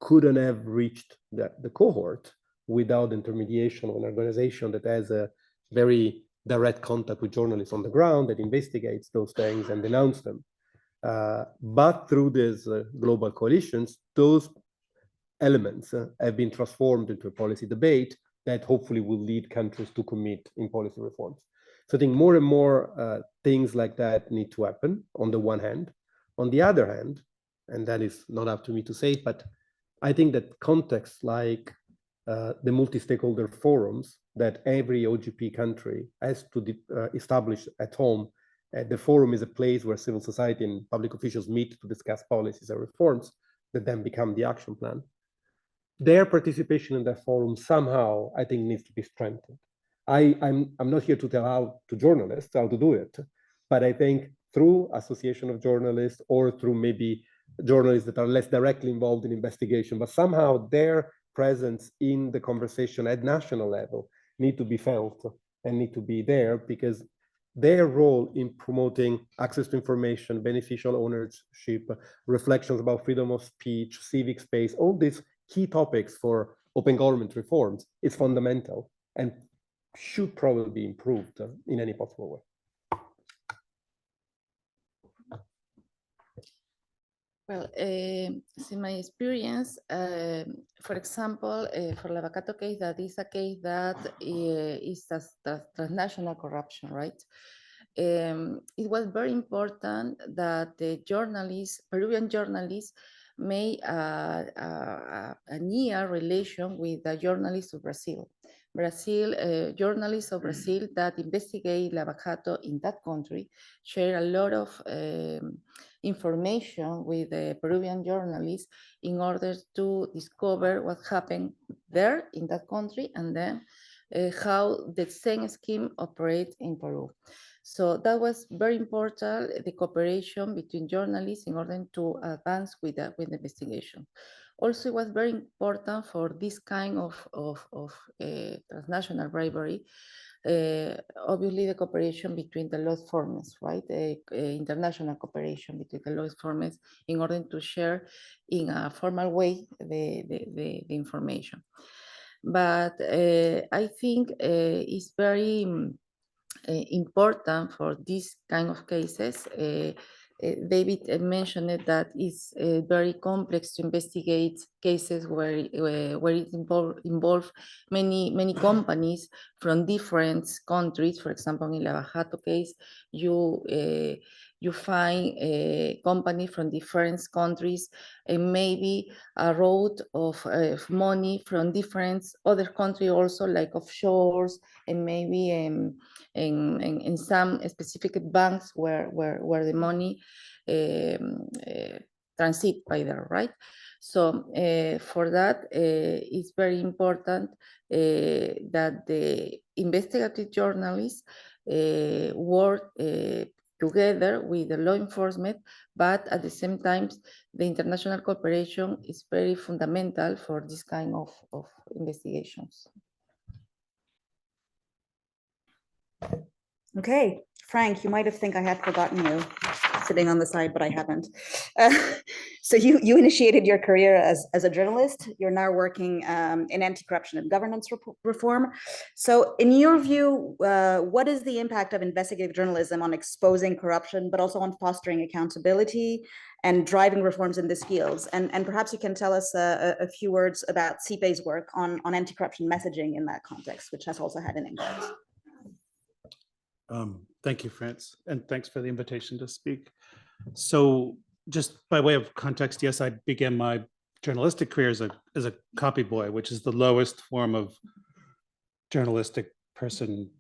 couldn't have reached the cohort without intermediation of an organization that has a very direct contact with journalists on the ground, that investigates those things and denounce them. But through these global coalitions, those elements have been transformed into a policy debate that hopefully will lead countries to commit in policy reforms. So I think more and more things like that need to happen on the one hand. On the other hand, and that is not up to me to say, but I think that contexts like the multi-stakeholder forums that every OGP country has to establish at home. The forum is a place where civil society and public officials meet to discuss policies and reforms that then become the action plan. Their participation in that forum somehow, I think, needs to be strengthened. I'm not here to tell journalists how to do it, but I think through association of journalists or through maybe journalists that are less directly involved in investigation, but somehow their presence in the conversation at national level need to be felt and need to be there, because their role in promoting access to information, beneficial ownership, reflections about freedom of speech, civic space, all these key topics for open government reforms is fundamental and should probably be improved in any possible way. Well, in my experience, for example, for Lavacato case, that is a case that is transnational corruption, right? It was very important that the journalists, Peruvian journalists, made a near relation with the journalists of Brazil. Journalists of Brazil that investigate Lavacato in that country share a lot of information with the Peruvian journalists in order to discover what happened there in that country, and then how the same scheme operates in Peru. So that was very important, the cooperation between journalists in order to advance with the investigation. Also, it was very important for this kind of transnational bribery. Obviously, the cooperation between the law firms, right? International cooperation between the law firms in order to share in a formal way the information. But I think it's very important for this kind of cases. David mentioned that it's very complex to investigate cases where it involve many companies from different countries. For example, in Lavacato case, you you find a company from different countries and maybe a road of money from different other countries also, like offshores, and maybe in some specific banks where the money transit by there, right? So for that, it's very important that the investigative journalists work together with the law enforcement, but at the same time, the international cooperation is very fundamental for this kind of investigations. Okay, Frank, you might have think I had forgotten you sitting on the side, but I haven't. So you initiated your career as a journalist. You're now working in anti-corruption and governance reform. So in your view, what is the impact of investigative journalism on exposing corruption, but also on fostering accountability and driving reforms in these fields? And perhaps you can tell us a few words about CPA's work on anti-corruption messaging in that context, which has also had an impact. Thank you, France, and thanks for the invitation to speak. So just by way of context, yes, I began my journalistic career as a copy boy, which is the lowest form of journalistic person.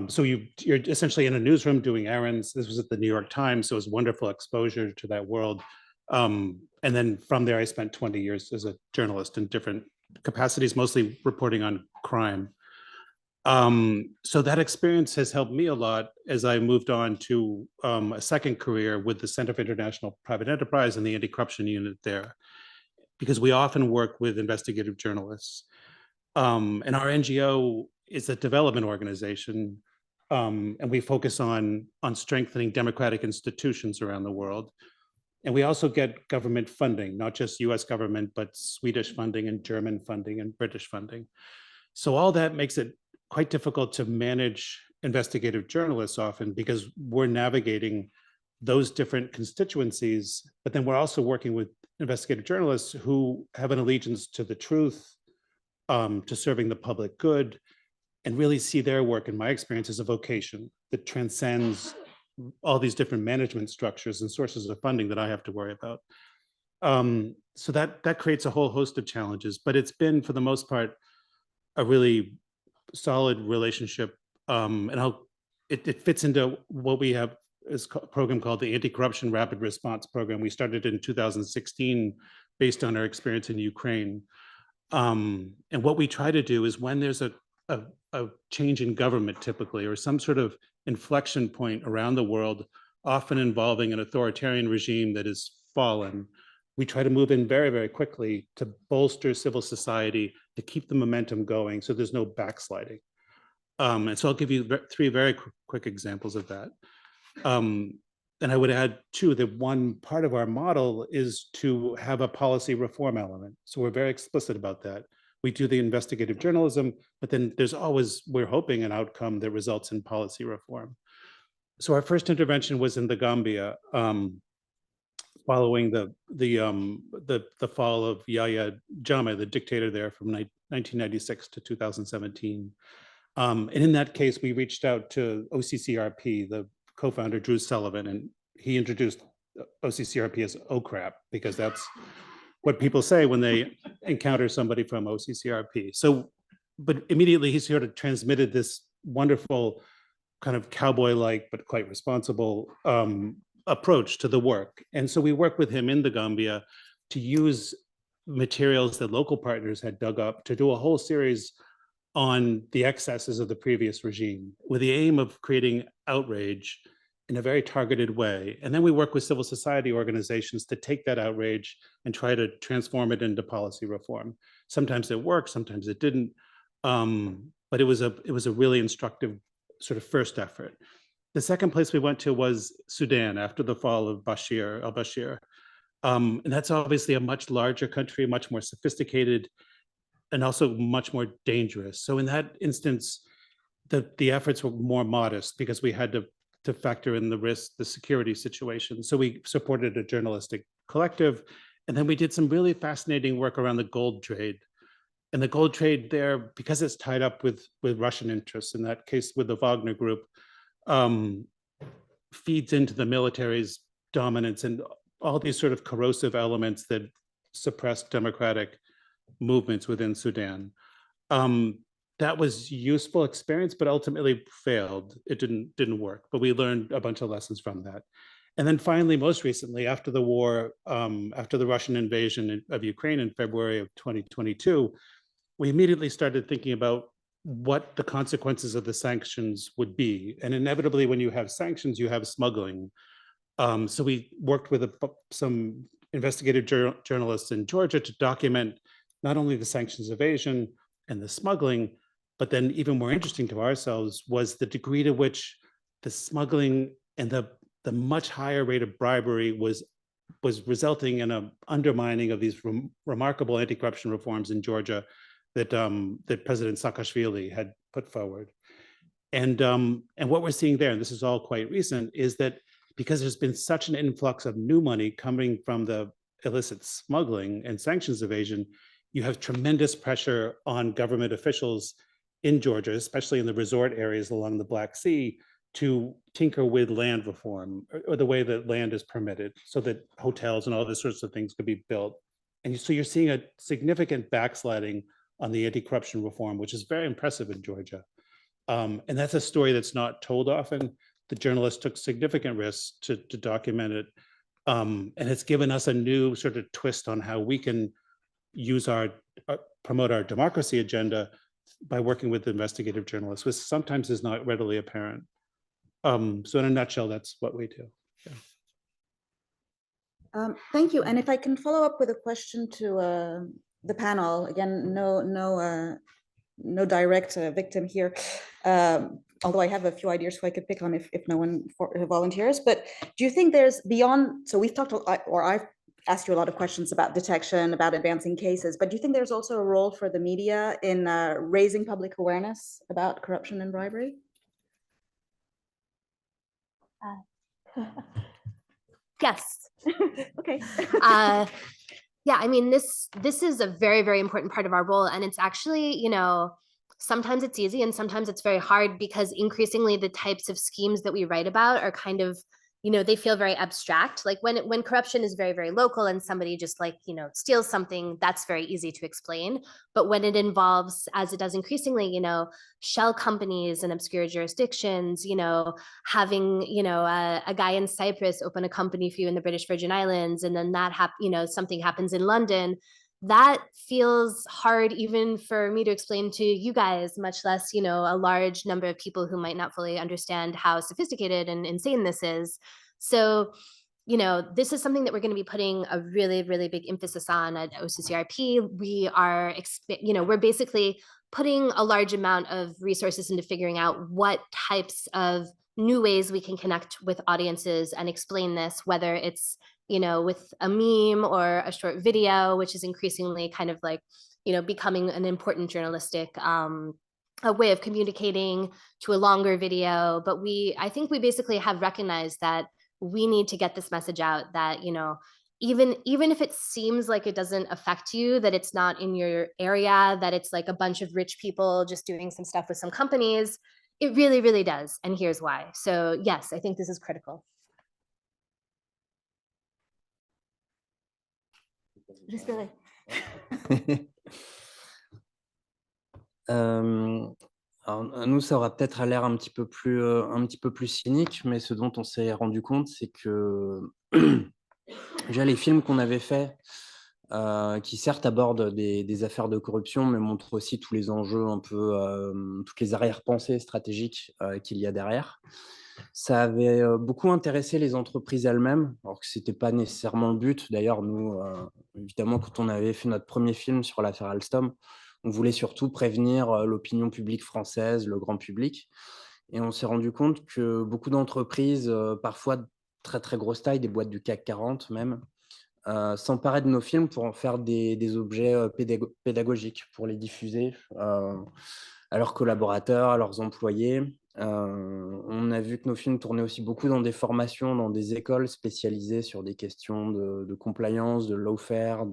So you're essentially in a newsroom doing errands. This was at the New York Times, so it was wonderful exposure to that world. And then from there, I spent 20 years as a journalist in different capacities, mostly reporting on crime. So that experience has helped me a lot as I moved on to a second career with the Center for International Private Enterprise and the anti-corruption unit there, because we often work with investigative journalists. And our NGO is a development organization, and we focus on strengthening democratic institutions around the world. And we also get government funding, not just US government, but Swedish funding and German funding and British funding. So all that makes it quite difficult to manage investigative journalists often, because we're navigating those different constituencies, but then we're also working with investigative journalists who have an allegiance to the truth, to serving the public good, and really see their work, in my experience, as a vocation that transcends all these different management structures and sources of funding that I have to worry about. So that creates a whole host of challenges, but it's been, for the most part, a really solid relationship, and it fits into what we have is a program called the Anti-Corruption Rapid Response Program. We started in 2016 based on our experience in Ukraine. And what we try to do is when there's a change in government typically, or some sort of inflection point around the world, often involving an authoritarian regime that has fallen, we try to move in very, very quickly to bolster civil society, to keep the momentum going so there's no backsliding. And so I'll give you three very quick examples of that. And I would add too, that one part of our model is to have a policy reform element. So we're very explicit about that. We do the investigative journalism, but then there's always, we're hoping, an outcome that results in policy reform. So our first intervention was in the Gambia, following the fall of Yahya Jammeh, the dictator there from 1996 to 2017. And in that case, we reached out to OCCRP, the co-founder Drew Sullivan, and he introduced OCCRP as OCRAP, because that's what people say when they encounter somebody from OCCRP. So, but immediately he sort of transmitted this wonderful kind of cowboy-like, but quite responsible approach to the work. And so we worked with him in the Gambia to use materials that local partners had dug up to do a whole series on the excesses of the previous regime, with the aim of creating outrage in a very targeted way. And then we work with civil society organizations to take that outrage and try to transform it into policy reform. Sometimes it worked, sometimes it didn't, but it was a really instructive sort of first effort. The second place we went to was Sudan after the fall of al-Bashir. And that's obviously a much larger country, much more sophisticated, and also much more dangerous. So in that instance, the efforts were more modest because we had to factor in the risk, the security situation. So we supported a journalistic collective. And then we did some really fascinating work around the gold trade. And the gold trade there, because it's tied up with Russian interests, in that case with the Wagner Group, feeds into the military's dominance and all these sort of corrosive elements that suppress democratic movements within Sudan. That was useful experience, but ultimately failed. It didn't work, but we learned a bunch of lessons from that. And then finally, most recently, after the war, after the Russian invasion of Ukraine in February of 2022, we immediately started thinking about what the consequences of the sanctions would be. And inevitably, when you have sanctions, you have smuggling. So we worked with some investigative journalists in Georgia to document not only the sanctions evasion and the smuggling, but then even more interesting to ourselves was the degree to which the smuggling and the much higher rate of bribery was resulting in an undermining of these remarkable anti-corruption reforms in Georgia that that President Saakashvili had put forward. And what we're seeing there, and this is all quite recent, is that because there's been such an influx of new money coming from the illicit smuggling and sanctions evasion, you have tremendous pressure on government officials in Georgia, especially in the resort areas along the Black Sea, to tinker with land reform or the way that land is permitted so that hotels and all these sorts of things could be built. And so you're seeing a significant backsliding on the anti-corruption reform, which is very impressive in Georgia. And that's a story that's not told often. The journalists took significant risks to document it. And it's given us a new sort of twist on how we can use promote our democracy agenda by working with investigative journalists, which sometimes is not readily apparent. So in a nutshell, that's what we do. Yeah. Thank you. And if I can follow up with a question to the panel, again, no direct victim here, although I have a few ideas who I could pick on if no one volunteers. But do you think there's beyond, so we've talked, or I've asked you a lot of questions about detection, about advancing cases, but do you think there's also a role for the media in raising public awareness about corruption and bribery? Yes. Okay. Yeah, I mean, this is a very, very important part of our role. And it's actually, you know, sometimes it's easy and sometimes it's very hard because increasingly the types of schemes that we write about are kind of, you know, they feel very abstract. Like when corruption is very, very local and somebody just like, you know, steals something, that's very easy to explain. But when it involves, as it does increasingly, you know, shell companies and obscure jurisdictions, you know, having, you know, a guy in Cyprus open a company for you in the British Virgin Islands, and then that you know, something happens in London, that feels hard even for me to explain to you guys, much less, you know, a large number of people who might not fully understand how sophisticated and insane this is. So, you know, this is something that we're going to be putting a really, really big emphasis on at OCCRP. We are, you know, we're basically putting a large amount of resources into figuring out what types of new ways we can connect with audiences and explain this, whether it's, you know, with a meme or a short video, which is increasingly kind of like, you know, becoming an important journalistic a way of communicating, to a longer video. But I think we basically have recognized that we need to get this message out that, you know, even if it seems like it doesn't affect you, that it's not in your area, that it's like a bunch of rich people just doing some stuff with some companies, it really, really does. And here's why. So yes, I think this is critical. Alors, nous, ça aura peut-être l'air un petit peu plus cynique, mais ce dont on s'est rendu compte, c'est que déjà les films qu'on avait faits, qui certes abordent des affaires de corruption, mais montrent aussi tous les enjeux un peu, toutes les arrière-pensées stratégiques qu'il y a derrière. Ça avait beaucoup intéressé les entreprises elles-mêmes, alors que ce n'était pas nécessairement le but. D'ailleurs, nous, évidemment, quand on avait fait notre premier film sur l'affaire Alstom, on voulait surtout prévenir l'opinion publique française, le grand public. Et on s'est rendu compte que beaucoup d'entreprises, parfois de très, très grosse taille, des boîtes du CAC 40 même, s'emparaient de nos films pour en faire des objets pédagogiques, pour les diffuser à leurs collaborateurs, à leurs employés. On a vu que nos films tournaient aussi beaucoup dans des formations, dans des écoles spécialisées sur des questions de compliance, de lawfare,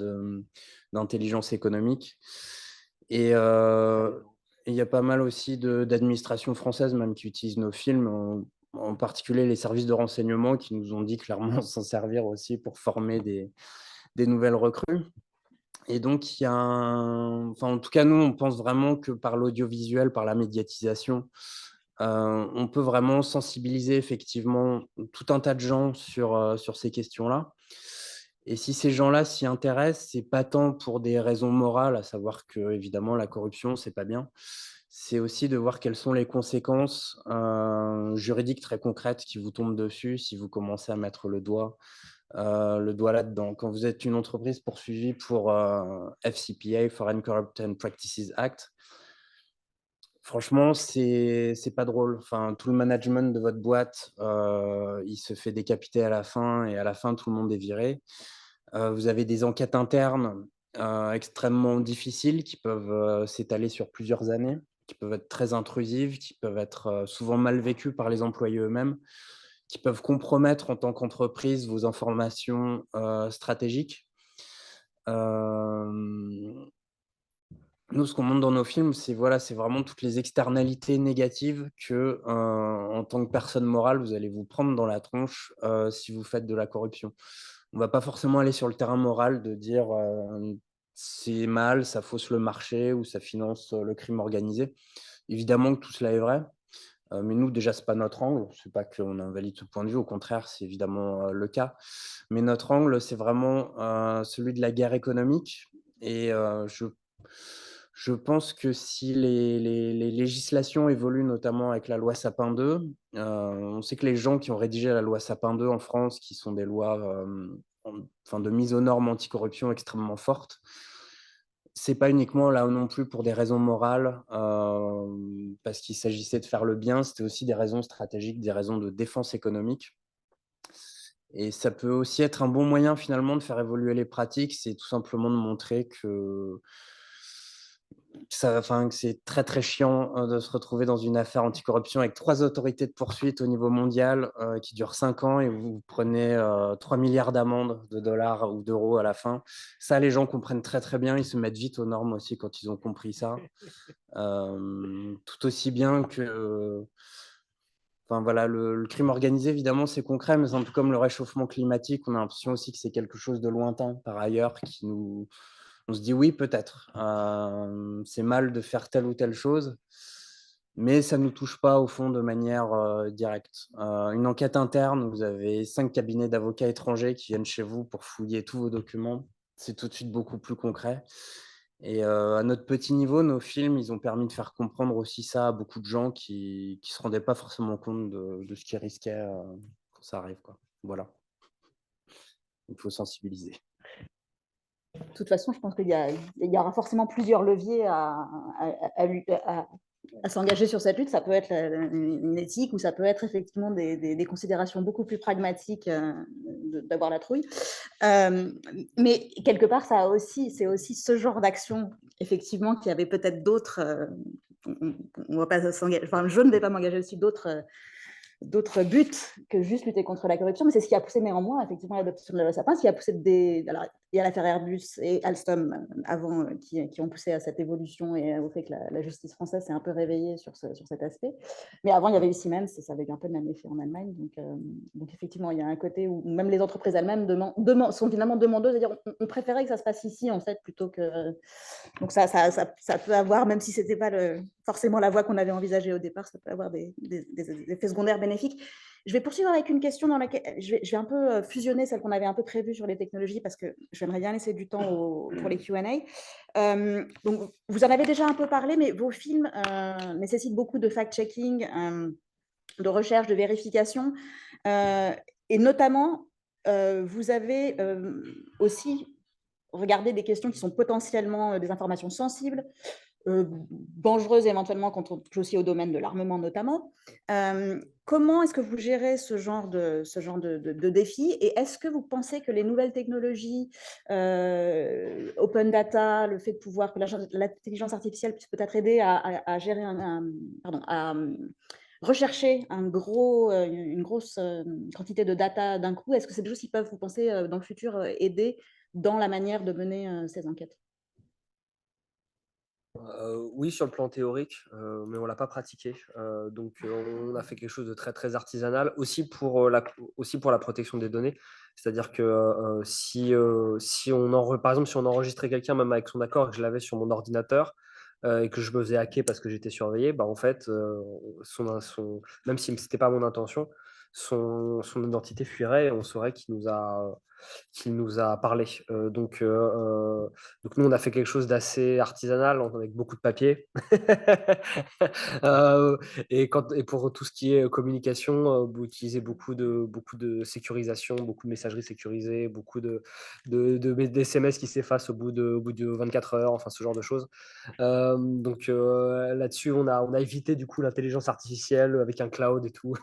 d'intelligence économique. Et il y a pas mal aussi d'administrations françaises même qui utilisent nos films. en particulier les services de renseignement qui nous ont dit clairement s'en servir aussi pour former des nouvelles recrues. Et donc, il y a enfin, en tout cas, nous, on pense vraiment que par l'audiovisuel, par la médiatisation, on peut vraiment sensibiliser effectivement tout un tas de gens sur ces questions-là. Et si ces gens-là s'y intéressent, c'est pas tant pour des raisons morales, à savoir que évidemment la corruption, c'est pas bien. C'est aussi de voir quelles sont les conséquences juridiques très concrètes qui vous tombent dessus si vous commencez à mettre le doigt là-dedans. Quand vous êtes une entreprise poursuivie pour FCPA, Foreign Corrupt and Practices Act, franchement, c'est pas drôle. Enfin, tout le management de votre boîte, il se fait décapiter à la fin et à la fin, tout le monde est viré. Vous avez des enquêtes internes extrêmement difficiles qui peuvent s'étaler sur plusieurs années, qui peuvent être très intrusives, qui peuvent être souvent mal vécues par les employés eux-mêmes, qui peuvent compromettre en tant qu'entreprise vos informations stratégiques. Nous, ce qu'on montre dans nos films, c'est voilà, c'est vraiment toutes les externalités négatives que, en tant que personne morale, vous allez vous prendre dans la tronche si vous faites de la corruption. On va pas forcément aller sur le terrain moral de dire c'est mal, ça fausse le marché ou ça finance le crime organisé. Évidemment que tout cela est vrai, mais nous, déjà, c'est pas notre angle. C'est pas qu'on invalide ce point de vue, au contraire, c'est évidemment le cas. Mais notre angle, c'est vraiment celui de la guerre économique. Et je pense que si les législations évoluent, notamment avec la loi Sapin 2, on sait que les gens qui ont rédigé la loi Sapin 2 en France, qui sont des lois enfin, de mise aux normes anticorruption extrêmement fortes, c'est pas uniquement là non plus pour des raisons morales, parce qu'il s'agissait de faire le bien, c'était aussi des raisons stratégiques, des raisons de défense économique. Et ça peut aussi être un bon moyen finalement de faire évoluer les pratiques, c'est tout simplement de montrer que enfin, que c'est très, très chiant, de se retrouver dans une affaire anticorruption avec 3 autorités de poursuite au niveau mondial, qui durent 5 ans et vous prenez, 3 000 000 d'amendes de dollars ou d'euros à la fin. Ça, les gens comprennent très, très bien. Ils se mettent vite aux normes aussi quand ils ont compris ça. Tout aussi bien que enfin voilà, le crime organisé, évidemment, c'est concret, mais c'est un peu comme le réchauffement climatique. On a l'impression aussi que c'est quelque chose de lointain, par ailleurs, qui nous on se dit: «Oui, peut-être, c'est mal de faire telle ou telle chose», mais ça ne nous touche pas, au fond, de manière, directe. Une enquête interne, vous avez 5 cabinets d'avocats étrangers qui viennent chez vous pour fouiller tous vos documents. C'est tout de suite beaucoup plus concret et à notre petit niveau, nos films, ils ont permis de faire comprendre aussi ça à beaucoup de gens qui se rendaient pas forcément compte de ce qu'ils risquaient, quand ça arrive, quoi. Voilà. Il faut sensibiliser. De toute façon, je pense qu'il y aura forcément plusieurs leviers à s'engager sur cette lutte. Ça peut être une éthique ou ça peut être effectivement des considérations beaucoup plus pragmatiques d'avoir la trouille. Mais quelque part, c'est aussi ce genre d'action, effectivement, qui avait peut-être d'autres. On va pas s'engager. Enfin, je ne vais pas m'engager aussi d'autres buts que juste lutter contre la corruption, mais c'est ce qui a poussé néanmoins effectivement l'adoption de la loi Sapin, ce qui a poussé alors, il y a l'affaire Airbus et Alstom avant qui ont poussé à cette évolution et au fait que la justice française s'est un peu réveillée sur cet aspect. Mais avant, il y avait eu Siemens, ça avait eu un peu le même effet en Allemagne. Donc effectivement, il y a un côté où même les entreprises elles-mêmes sont finalement demandeuses, c'est-à-dire on préférait que ça se passe ici en fait plutôt que. Donc ça peut avoir, même si ce n'était pas forcément la voie qu'on avait envisagée au départ, ça peut avoir des effets secondaires bénéfiques. Je vais poursuivre avec une question dans laquelle je vais un peu fusionner celle qu'on avait un peu prévue sur les technologies parce que j'aimerais bien laisser du temps pour les Q&A. Donc, vous en avez déjà un peu parlé, mais vos films nécessitent beaucoup de fact-checking, de recherche, de vérification. Et notamment, vous avez aussi regardé des questions qui sont potentiellement des informations sensibles, dangereuses éventuellement quand on touche aussi au domaine de l'armement notamment. Comment est-ce que vous gérez ce genre de défi et est-ce que vous pensez que les nouvelles technologies, open data, le fait de pouvoir que l'intelligence artificielle puisse peut-être aider à gérer à rechercher une grosse quantité de data d'un coup, est-ce que c'est des choses qui peuvent, vous pensez, dans le futur, aider dans la manière de mener ces enquêtes? Oui, sur le plan théorique, mais on l'a pas pratiqué. Donc, on a fait quelque chose de très, très artisanal aussi pour la protection des données. C'est-à-dire que si par exemple, si on enregistrait quelqu'un, même avec son accord, et que je l'avais sur mon ordinateur et que je me faisais hacker parce que j'étais surveillé, bah, en fait, même si ce n'était pas mon intention, son identité fuirait et on saurait qu'il nous a parlé. Donc nous, on a fait quelque chose d'assez artisanal avec beaucoup de papier. Et pour tout ce qui est communication, vous utilisez beaucoup de sécurisation, beaucoup de messagerie sécurisée, beaucoup d'SMS qui s'effacent au bout de 24 heures, enfin ce genre de choses. Donc là-dessus, on a évité du coup l'intelligence artificielle avec un cloud et tout.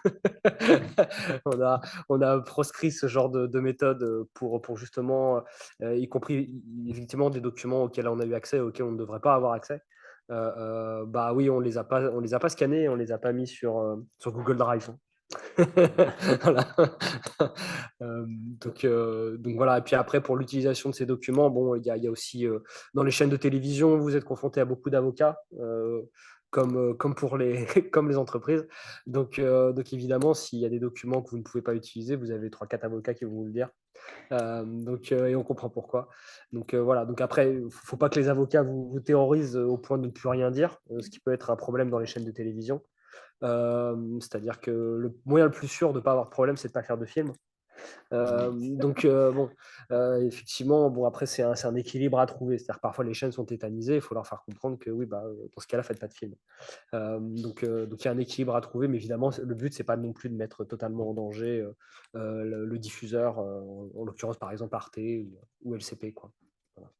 On a proscrit ce genre de méthode pour justement, y compris effectivement des documents auxquels on a eu accès et auxquels on ne devrait pas avoir accès. Bah oui, on les a pas scannés, on les a pas mis sur Google Drive, hein. Voilà. Donc voilà. Et puis après, pour l'utilisation de ces documents, bon, il y a aussi dans les chaînes de télévision, vous êtes confronté à beaucoup d'avocats, comme pour comme les entreprises. Donc évidemment, s'il y a des documents que vous ne pouvez pas utiliser, vous avez 3-4 avocats qui vont vous le dire. Et on comprend pourquoi. Donc voilà. Donc après, il ne faut pas que les avocats vous terrorisent au point de ne plus rien dire, ce qui peut être un problème dans les chaînes de télévision. C'est-à-dire que le moyen le plus sûr de ne pas avoir de problème, c'est de ne pas faire de film. Bon, effectivement, bon, après, c'est un équilibre à trouver. C'est-à-dire que parfois, les chaînes sont tétanisées, il faut leur faire comprendre que oui, bah, dans ce cas-là, faites pas de film. Donc, il y a un équilibre à trouver, mais évidemment, le but, c'est pas non plus de mettre totalement en danger le diffuseur, en l'occurrence, par exemple, Arte ou LCP, quoi. Voilà.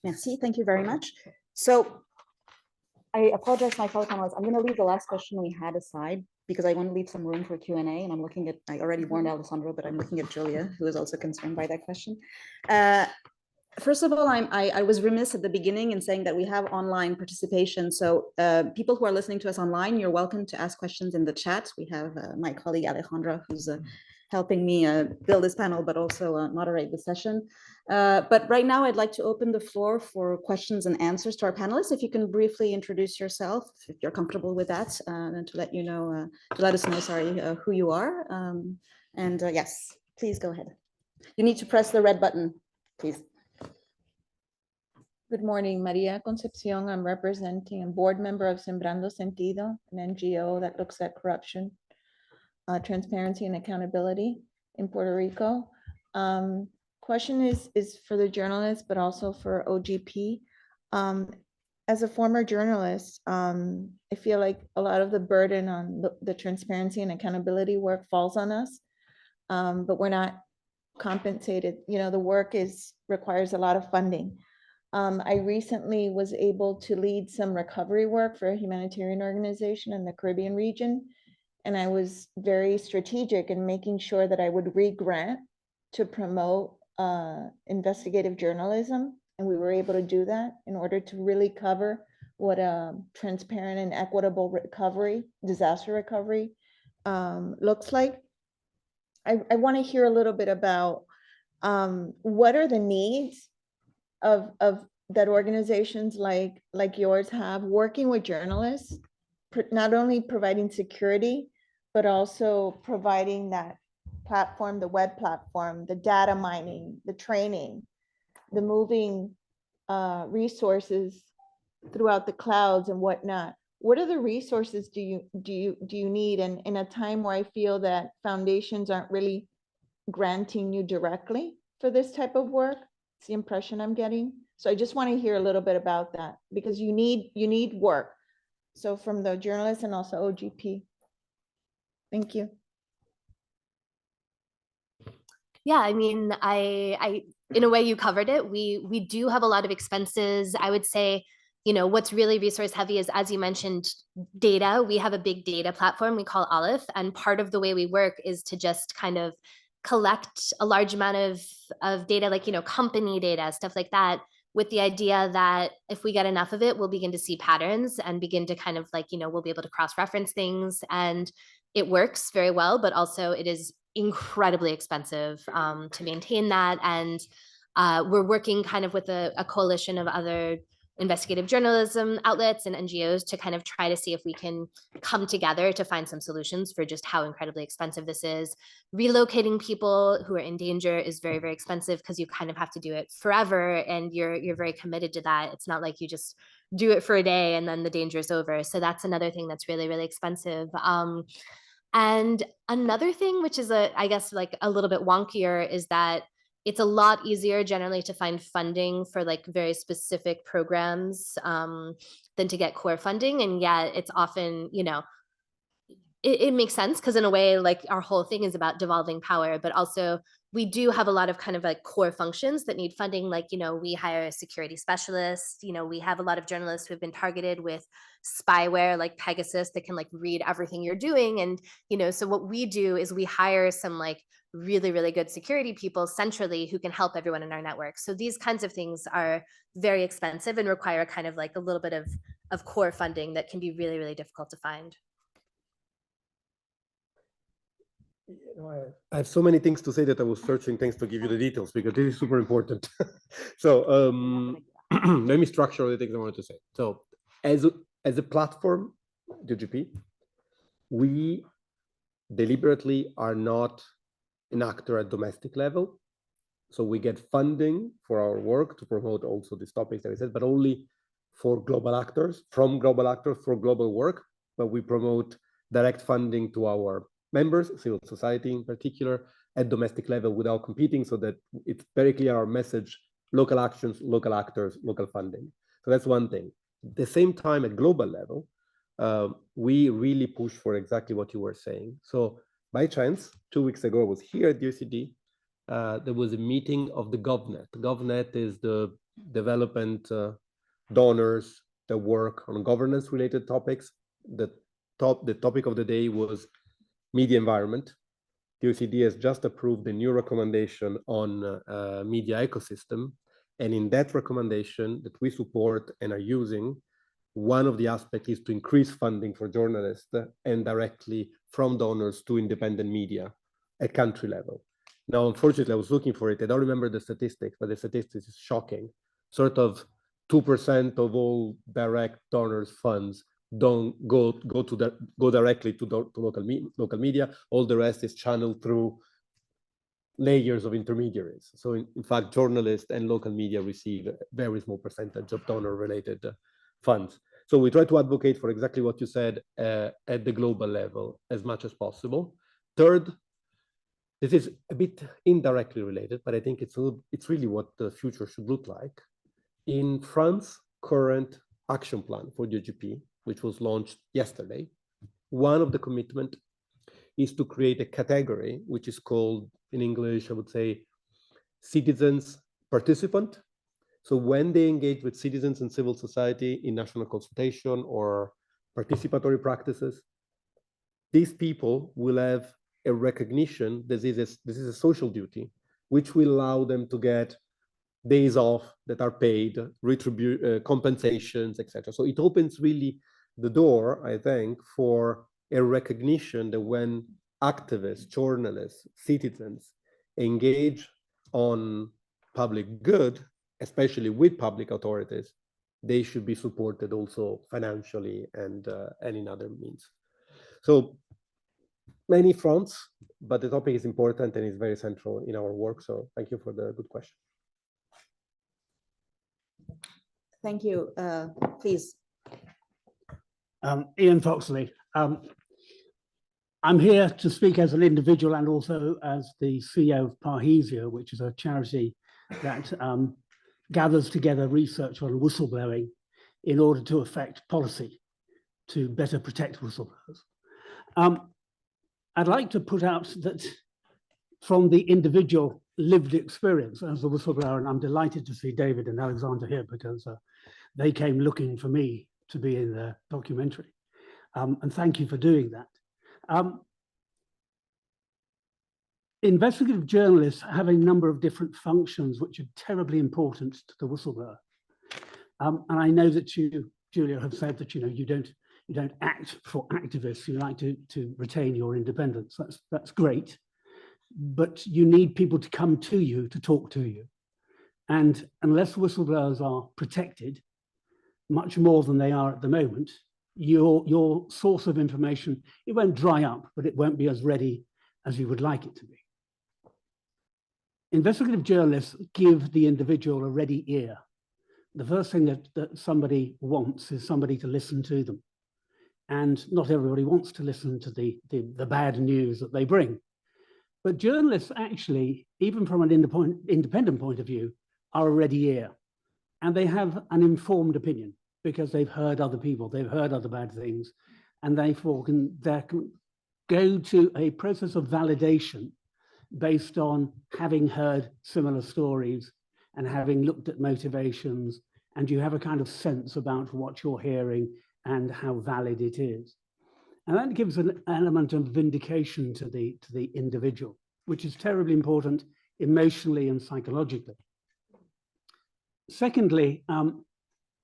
Merci, thank you very much. So I apologize to my fellow panelists. I'm going to leave the last question we had aside because I want to leave some room for Q&A. And I'm looking at, I already warned Alessandro, but I'm looking at Julia, who is also concerned by that question. First of all, I was remiss at the beginning in saying that we have online participation. So people who are listening to us online, you're welcome to ask questions in the chat. We have my colleague Alejandra, who's helping me build this panel, but also moderate the session. But right now, I'd like to open the floor for questions and answers to our panelists. If you can briefly introduce yourself, if you're comfortable with that, and to let you know, to let us know, sorry, who you are. Yes, please go ahead. You need to press the red button, please. Good morning, Maria Concepcion. I'm representing a board member of Sembrando Sentido, an NGO that looks at corruption, transparency and accountability in Puerto Rico. Question is for the journalists, but also for OGP. As a former journalist, I feel like a lot of the burden on the transparency and accountability work falls on us, but we're not compensated. You know, the work requires a lot of funding. I recently was able to lead some recovery work for a humanitarian organization in the Caribbean region. And I was very strategic in making sure that I would re-grant to promote investigative journalism. And we were able to do that in order to really cover what a transparent and equitable recovery, disaster recovery looks like. I want to hear a little bit about what are the needs of that organizations like yours have working with journalists, not only providing security, but also providing that platform, the web platform, the data mining, the training, the moving resources throughout the clouds and whatnot. What are the resources do you need? And in a time where I feel that foundations aren't really granting you directly for this type of work, it's the impression I'm getting. So I just want to hear a little bit about that because you need work. So from the journalists and also OGP. Thank you. Yeah, I mean, I in a way you covered it. We do have a lot of expenses. I would say, you know, what's really resource heavy is, as you mentioned, data. We have a big data platform we call Aleph, and part of the way we work is to just kind of collect a large amount of data, like, you know, company data, stuff like that, with the idea that if we get enough of it, we'll begin to see patterns and begin to kind of like, you know, we'll be able to cross-reference things. And it works very well, but also it is incredibly expensive to maintain that. And We're working kind of with a coalition of other investigative journalism outlets and NGOs to kind of try to see if we can come together to find some solutions for just how incredibly expensive this is. Relocating people who are in danger is very, very expensive because you kind of have to do it forever and you're very committed to that. It's not like you just do it for a day and then the danger is over. So that's another thing that's really, really expensive. And another thing, which is I guess like a little bit wonkier, is that it's a lot easier generally to find funding for like very specific programs than to get core funding. And yet it's often, you know, it makes sense because in a way, like our whole thing is about devolving power, but also we do have a lot of kind of like core functions that need funding. Like, you know, we hire a security specialist, you know, we have a lot of journalists who have been targeted with spyware like Pegasus that can like read everything you're doing. And, you know, so what we do is we hire some like really, really good security people centrally who can help everyone in our network. So these kinds of things are very expensive and require kind of like a little bit of core funding that can be really, really difficult to find. I have so many things to say that I was searching things to give you the details because this is super important. So let me structure the things I wanted to say. So as a platform, DGP, we deliberately are not an actor at domestic level. So we get funding for our work to promote also these topics that I said, but only for global actors, from global actors for global work, but we promote direct funding to our members, civil society in particular, at domestic level without competing, so that it's very clear our message, local actions, local actors, local funding. So that's one thing. At the same time, at global level, we really push for exactly what you were saying. So by chance, 2 weeks ago, I was here at the OECD. There was a meeting of the GovNet. GovNet is the development donors that work on governance-related topics. The topic of the day was media environment. The OECD has just approved a new recommendation on media ecosystem. And in that recommendation that we support and are using, one of the aspects is to increase funding for journalists and directly from donors to independent media at country level. Now, unfortunately, I was looking for it. I don't remember the statistics, but the statistics is shocking. Sort of 2% of all direct donors' funds don't go directly to local media. All the rest is channeled through layers of intermediaries. So in fact, journalists and local media receive a very small percentage of donor-related funds. So we try to advocate for exactly what you said at the global level as much as possible. Third, this is a bit indirectly related, but I think it's really what the future should look like. In France's current action plan for DGP, which was launched yesterday, one of the commitments is to create a category, which is called, in English, I would say, citizens participant. So when they engage with citizens and civil society in national consultation or participatory practices, these people will have a recognition that this is a social duty, which will allow them to get days off that are paid, compensations, etc. So it opens really the door, I think, for a recognition that when activists, journalists, citizens engage on public good, especially with public authorities, they should be supported also financially and in other means. So many fronts, but the topic is important and is very central in our work. So thank you for the good question. Thank you. Please. Ian Foxley. I'm here to speak as an individual and also as the CEO of Parhesia, which is a charity that gathers together research on whistleblowing in order to affect policy to better protect whistleblowers. I'd like to put out that from the individual lived experience as a whistleblower, and I'm delighted to see David and Alexander here because they came looking for me to be in the documentary. And thank you for doing that. Investigative journalists have a number of different functions which are terribly important to the whistleblower. And I know that you, Julia, have said that you don't act for activists. You like to retain your independence. That's great, but you need people to come to you to talk to you. And unless whistleblowers are protected much more than they are at the moment, your source of information, it won't dry up, but it won't be as ready as you would like it to be. Investigative journalists give the individual a ready ear. The first thing that somebody wants is somebody to listen to them. And not everybody wants to listen to the bad news that they bring. But journalists actually, even from an independent point of view, are a ready ear. And they have an informed opinion because they've heard other people, they've heard other bad things, and therefore can go to a process of validation based on having heard similar stories and having looked at motivations, and you have a kind of sense about what you're hearing and how valid it is. And that gives an element of vindication to the individual, which is terribly important emotionally and psychologically. Secondly,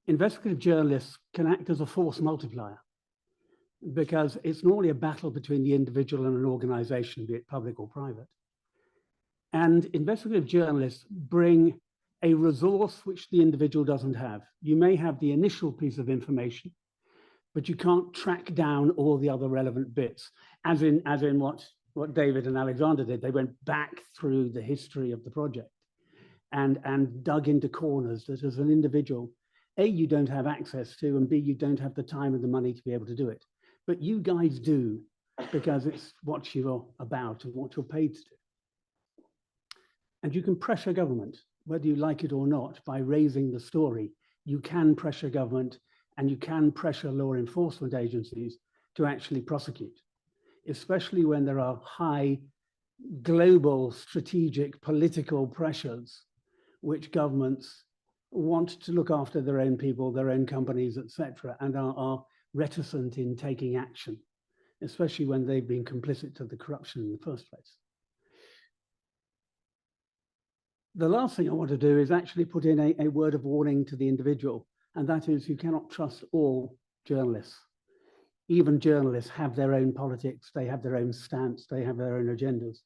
investigative journalists can act as a force multiplier because it's normally a battle between the individual and an organization, be it public or private. And investigative journalists bring a resource which the individual doesn't have. You may have the initial piece of information, but you can't track down all the other relevant bits, as in what David and Alexander did. They went back through the history of the project and dug into corners that as an individual, A, you don't have access to, and B, you don't have the time and the money to be able to do it. But you guys do, because it's what you're about and what you're paid to do. And you can pressure government, whether you like it or not, by raising the story. You can pressure government and you can pressure law enforcement agencies to actually prosecute, especially when there are high global strategic political pressures which governments want to look after their own people, their own companies, etc., and are reticent in taking action, especially when they've been complicit to the corruption in the first place. The last thing I want to do is actually put in a word of warning to the individual, and that is you cannot trust all journalists. Even journalists have their own politics, they have their own stance, they have their own agendas.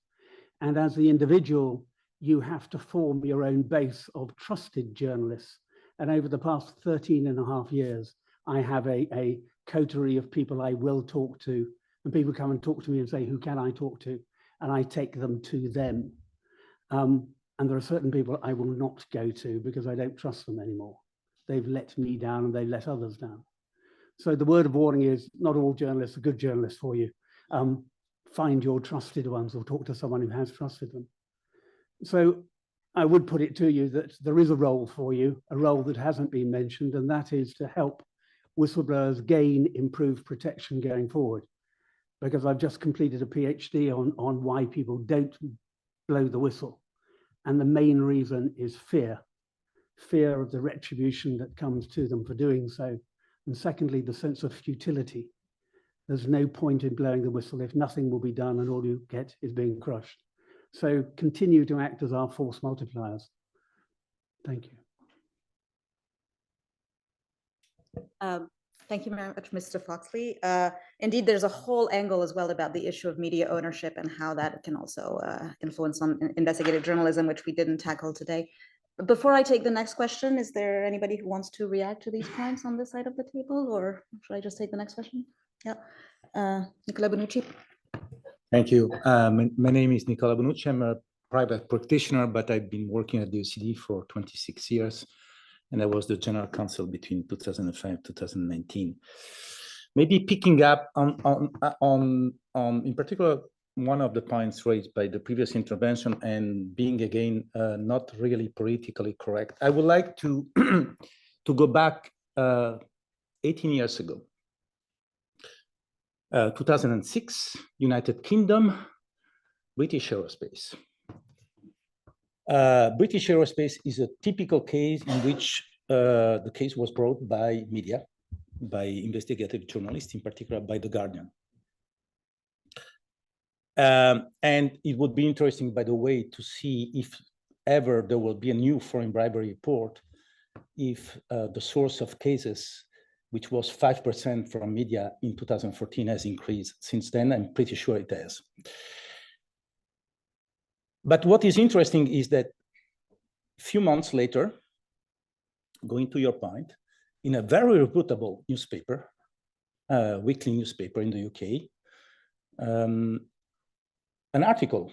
And as the individual, you have to form your own base of trusted journalists. And over the past 13.5 years, I have a coterie of people I will talk to, and people come and talk to me and say, who can I talk to? And I take them to them. And there are certain people I will not go to because I don't trust them anymore. They've let me down and they've let others down. So the word of warning is not all journalists are good journalists for you. Find your trusted ones or talk to someone who has trusted them. So I would put it to you that there is a role for you, a role that hasn't been mentioned, and that is to help whistleblowers gain improved protection going forward. Because I've just completed a PhD on why people don't blow the whistle. And the main reason is fear of the retribution that comes to them for doing so. And secondly, the sense of futility. There's no point in blowing the whistle if nothing will be done and all you get is being crushed. So continue to act as our force multipliers. Thank you. Thank you very much, Mr. Foxley. Indeed, there's a whole angle as well about the issue of media ownership and how that can also influence on investigative journalism, which we didn't tackle today. But before I take the next question, is there anybody who wants to react to these points on this side of the table, or should I just take the next question? Yeah, Nicola Bonucci. Thank you. My name is Nicola Bonucci. I'm a private practitioner, but I've been working at the OECD for 26 years. And I was the general counsel between 2005 and 2019. Maybe picking up on in particular, one of the points raised by the previous intervention and being again, not really politically correct. I would like to, to go back 18 years ago. 2006, United Kingdom, British Aerospace. British Aerospace is a typical case in which the case was brought by media, by investigative journalists, in particular by The Guardian. And it would be interesting, by the way, to see if ever there will be a new foreign bribery report, if the source of cases, which was 5% from media in 2014, has increased since then. I'm pretty sure it has. But what is interesting is that few months later, going to your point, in a very reputable newspaper, weekly newspaper in the UK, an article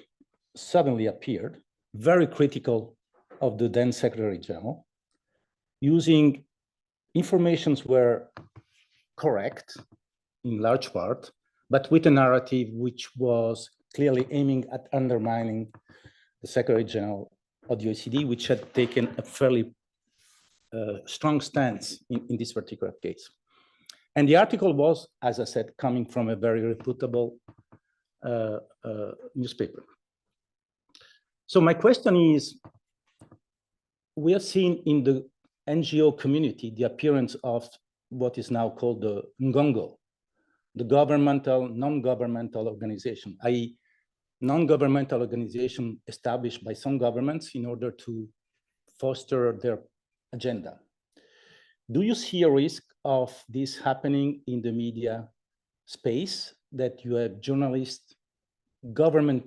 suddenly appeared, very critical of the then Secretary General, using informations were correct in large part, but with a narrative which was clearly aiming at undermining the Secretary General of the OECD, which had taken a fairly strong stance in this particular case. And the article was, as I said, coming from a very reputable newspaper. So my question is, we have seen in the NGO community the appearance of what is now called the Ngongo, the governmental, non-governmental organization, i.e. non-governmental organization established by some governments in order to foster their agenda. Do you see a risk of this happening in the media space, that you have journalists, government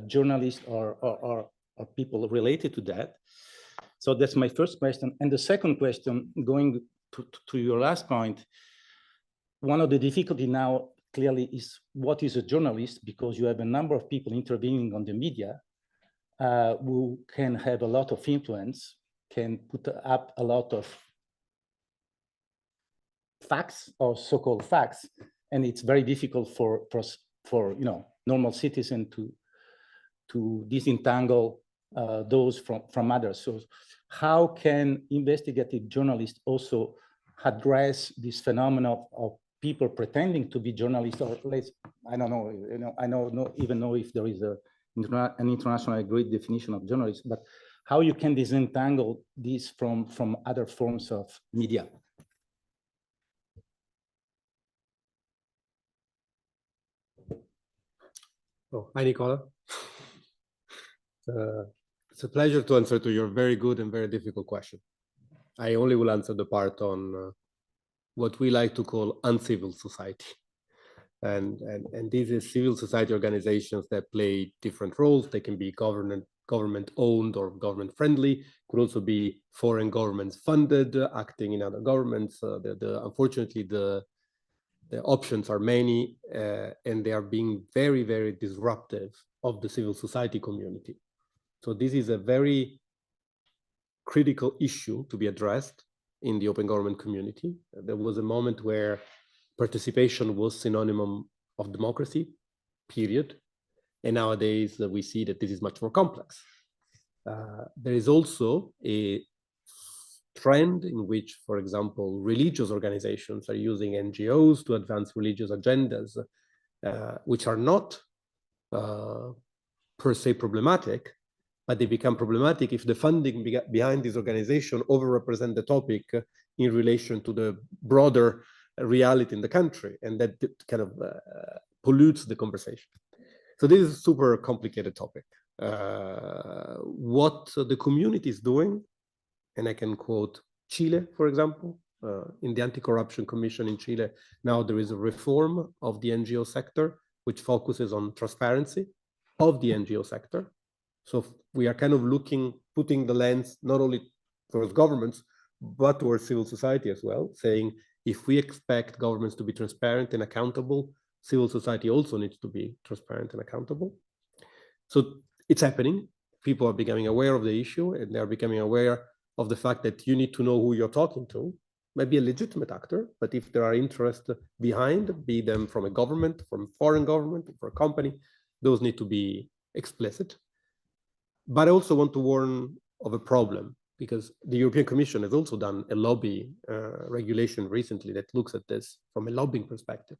journalists or people related to that? So that's my first question. And the second question, going to your last point, one of the difficulty now clearly is what is a journalist, because you have a number of people intervening on the media who can have a lot of influence, can put up a lot of facts or so-called facts, and it's very difficult for normal citizen to disentangle those from others. So how can investigative journalists also address this phenomenon of people pretending to be journalists, or less, I don't know, I don't even know if there is an international agreed definition of journalists, but how you can disentangle this from other forms of media? Oh, hi, Nicola. It's a pleasure to answer to your very good and very difficult question. I only will answer the part on what we like to call uncivil society. And these are civil society organizations that play different roles. They can be government owned or government friendly, could also be foreign governments funded, acting in other governments. Unfortunately, the options are many, and they are being very, very disruptive of the civil society community. So this is a very critical issue to be addressed in the open government community. There was a moment where participation was synonym of democracy, period. And nowadays we see that this is much more complex. There is also a trend in which, for example, religious organizations are using NGOs to advance religious agendas, which are not per se problematic, but they become problematic if the funding behind this organization overrepresent the topic in relation to the broader reality in the country, and that kind of pollutes the conversation. So this is a super complicated topic. What the community is doing, and I can quote Chile, for example, in the Anti-Corruption Commission in Chile, now there is a reform of the NGO sector, which focuses on transparency of the NGO sector. So we are kind of putting the lens not only towards governments, but towards civil society as well, saying if we expect governments to be transparent and accountable, civil society also needs to be transparent and accountable. So it's happening. People are becoming aware of the issue, and they are becoming aware of the fact that you need to know who you're talking to. Maybe a legitimate actor, but if there are interests behind, be them from a government, from a foreign government, for a company, those need to be explicit. But I also want to warn of a problem, because the European Commission has also done a lobby regulation recently that looks at this from a lobbying perspective.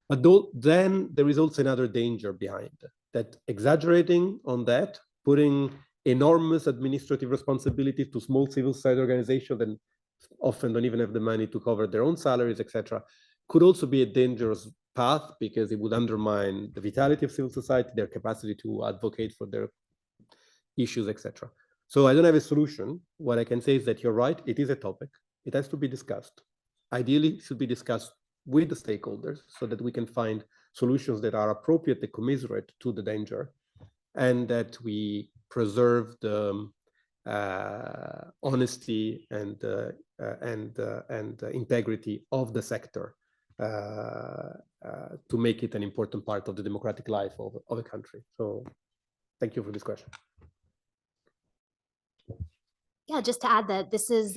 But then there is also another danger behind that, exaggerating on that, putting enormous administrative responsibility to small civil society organizations that often don't even have the money to cover their own salaries, etc., could also be a dangerous path, because it would undermine the vitality of civil society, their capacity to advocate for their issues, etc. So I don't have a solution. What I can say is that you're right, it is a topic. It has to be discussed. Ideally, it should be discussed with the stakeholders so that we can find solutions that are appropriate and commiserate to the danger, and that we preserve the honesty and integrity of the sector to make it an important part of the democratic life of a country. So thank you for this question. Yeah, just to add that this is,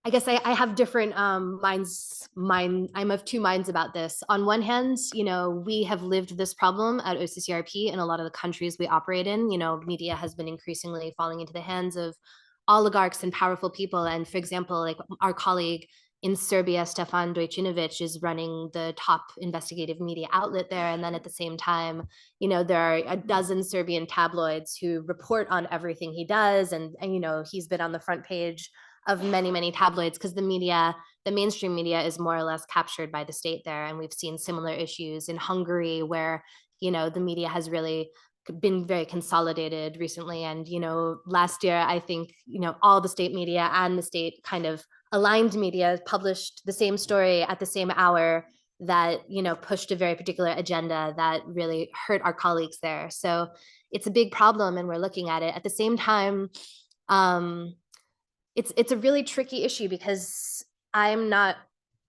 I guess I have different I'm of two minds about this. On one hand, you know, we have lived this problem at OCCRP in a lot of the countries we operate in. You know, media has been increasingly falling into the hands of oligarchs and powerful people. And for example, like our colleague in Serbia, Stefan Dojcinovic, is running the top investigative media outlet there. And then at the same time, you know, there are a dozen Serbian tabloids who report on everything he does. And you know, he's been on the front page of many tabloids because the media, the mainstream media, is more or less captured by the state there. And we've seen similar issues in Hungary where, you know, the media has really been very consolidated recently. And, you know, last year, I think, you know, all the state media and the state kind of aligned media published the same story at the same hour that, you know, pushed a very particular agenda that really hurt our colleagues there. So it's a big problem and we're looking at it. At the same time, it's a really tricky issue because I'm not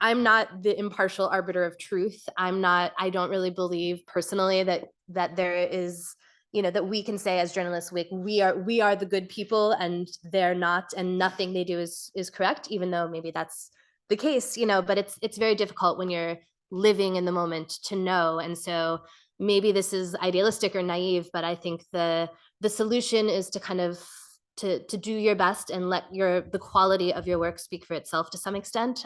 the impartial arbiter of truth. I don't really believe personally that there is, you know, that we can say as journalists, we are the good people and they're not, and nothing they do is correct, even though maybe that's the case, you know, but it's very difficult when you're living in the moment to know. And so maybe this is idealistic or naive, but I think the solution is to kind of to do your best and let the quality of your work speak for itself to some extent.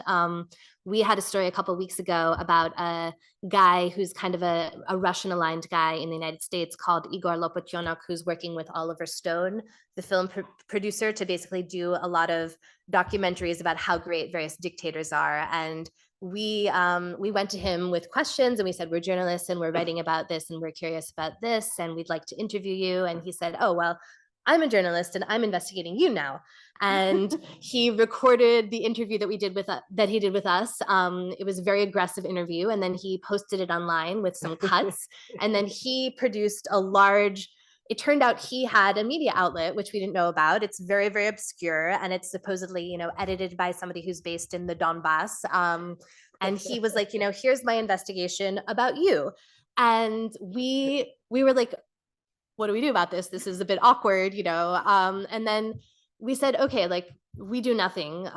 We had a story a couple of weeks ago about a guy who's kind of a Russian aligned guy in the United States called Igor Lopotyonok, who's working with Oliver Stone, the film producer, to basically do a lot of documentaries about how great various dictators are. And we went to him with questions and we said, we're journalists and we're writing about this and we're curious about this and we'd like to interview you. And he said, oh, well, I'm a journalist and I'm investigating you now. And he recorded the interview that he did with us. It was a very aggressive interview. And then he posted it online with some cuts. And then he produced it turned out he had a media outlet, which we didn't know about. It's very, very obscure. And it's supposedly, you know, edited by somebody who's based in the Donbass. And he was like, you know, here's my investigation about you. And we were like, what do we do about this? This is a bit awkward, you know? And then we said, okay, like we do nothing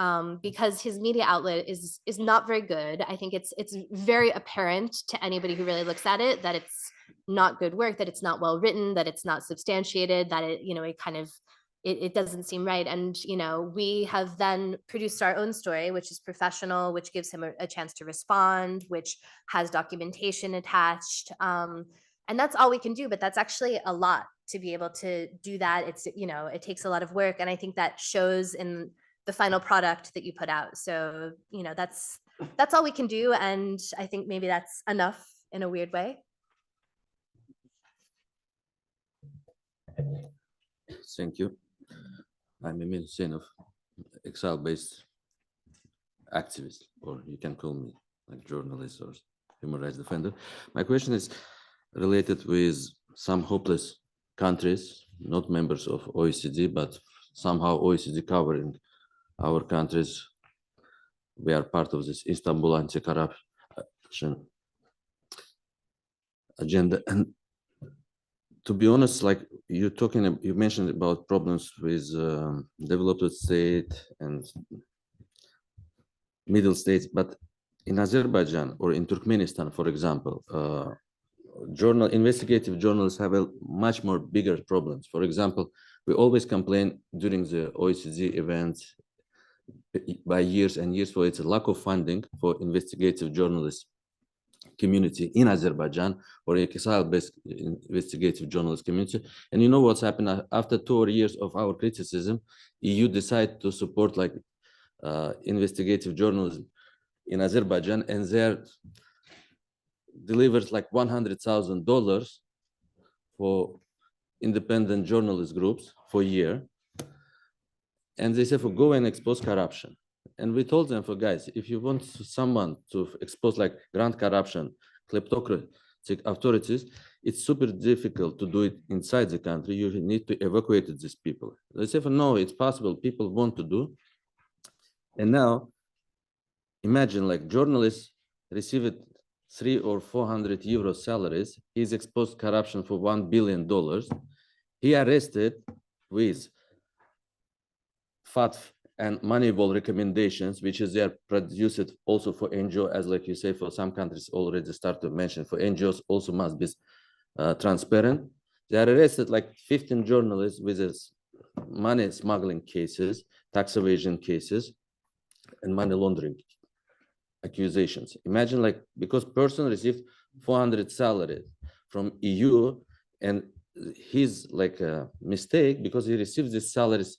because his media outlet is not very good. I think it's very apparent to anybody who really looks at it that it's not good work, that it's not well written, that it's not substantiated, that it, you know, it doesn't seem right. And, you know, we have then produced our own story, which is professional, which gives him a chance to respond, which has documentation attached. And that's all we can do, but that's actually a lot to be able to do that. It's, you know, it takes a lot of work. And I think that shows in the final product that you put out. So, you know, that's all we can do. And I think maybe that's enough in a weird way. Thank you. I'm Emil Senov, exile-based activist, or you can call me like journalist or human rights defender. My question is related with some hopeless countries, not members of OECD, but somehow OECD covering our countries. We are part of this Istanbul anti-corruption agenda. And to be honest, like you mentioned about problems with developed state and middle states, but in Azerbaijan or in Turkmenistan, for example, investigative journalists have a much more bigger problems. For example, we always complain during the OECD events by years and years for its lack of funding for investigative journalist community in Azerbaijan or exile-based investigative journalist community. And you know what's happened after 2 years of our criticism, EU decided to support like investigative journalism in Azerbaijan, and they're delivers like $100,000 for independent journalist groups for a year. And they said, go and expose corruption. And we told them, guys, if you want someone to expose like grand corruption, kleptocracy, authorities, it's super difficult to do it inside the country. You need to evacuate these people. They say, no, it's possible. People want to do. And now, imagine like journalists received 300 or 400 euro salaries. He's exposed corruption for $1 billion. He arrested with FATF and Moneyball recommendations, which is they're produced also for NGO, as like you say, for some countries already start to mention, for NGOs also must be transparent. They are arrested like 15 journalists with this money smuggling cases, tax evasion cases, and money laundering accusations. Imagine like, because person received 400 salary from EU, and his like a mistake because he received these salaries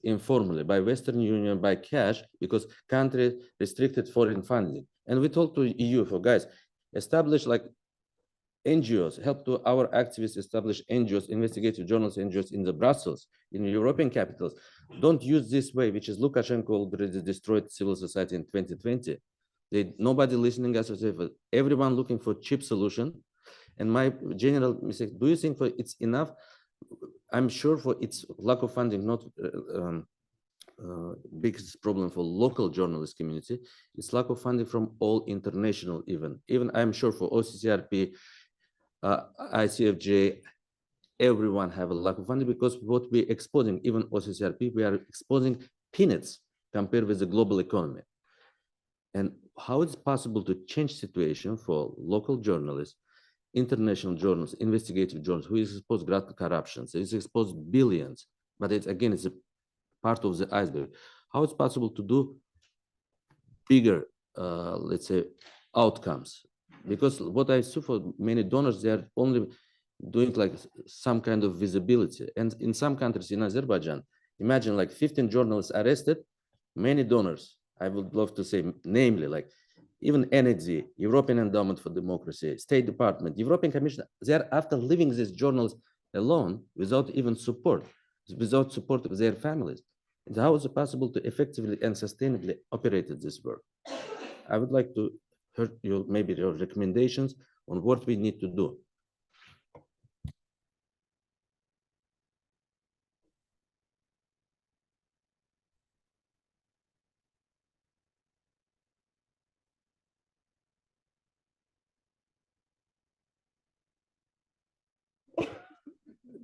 informally by Western Union, by cash, because country restricted foreign funding. And we told to EU, for guys, establish like NGOs, help to our activists establish NGOs, investigative journalists, NGOs in the Brussels, in European capitals. Don't use this way, which is Lukashenko already destroyed civil society in 2020. Nobody listening us, everyone looking for cheap solution. And my general mistake, do you think for it's enough? I'm sure for its lack of funding, not biggest problem for local journalist community, it's lack of funding from all international even I'm sure for OCCRP, ICFJ, everyone have a lack of funding, because what we're exposing, even OCCRP, we are exposing peanuts compared with the global economy. And how it's possible to change situation for local journalists, international journalists, investigative journalists, who is exposed to corruption, so it's exposed billions, but it's again, it's a part of the iceberg. How it's possible to do bigger, let's say, outcomes? Because what I saw for many donors, they are only doing like some kind of visibility. And in some countries, in Azerbaijan, imagine like 15 journalists arrested, many donors, I would love to say, namely like even NHZ, European Endowment for Democracy, State Department, European Commission, they are after leaving these journalists alone without even support, without support of their families. And how is it possible to effectively and sustainably operate this work? I would like to hear maybe your recommendations on what we need to do.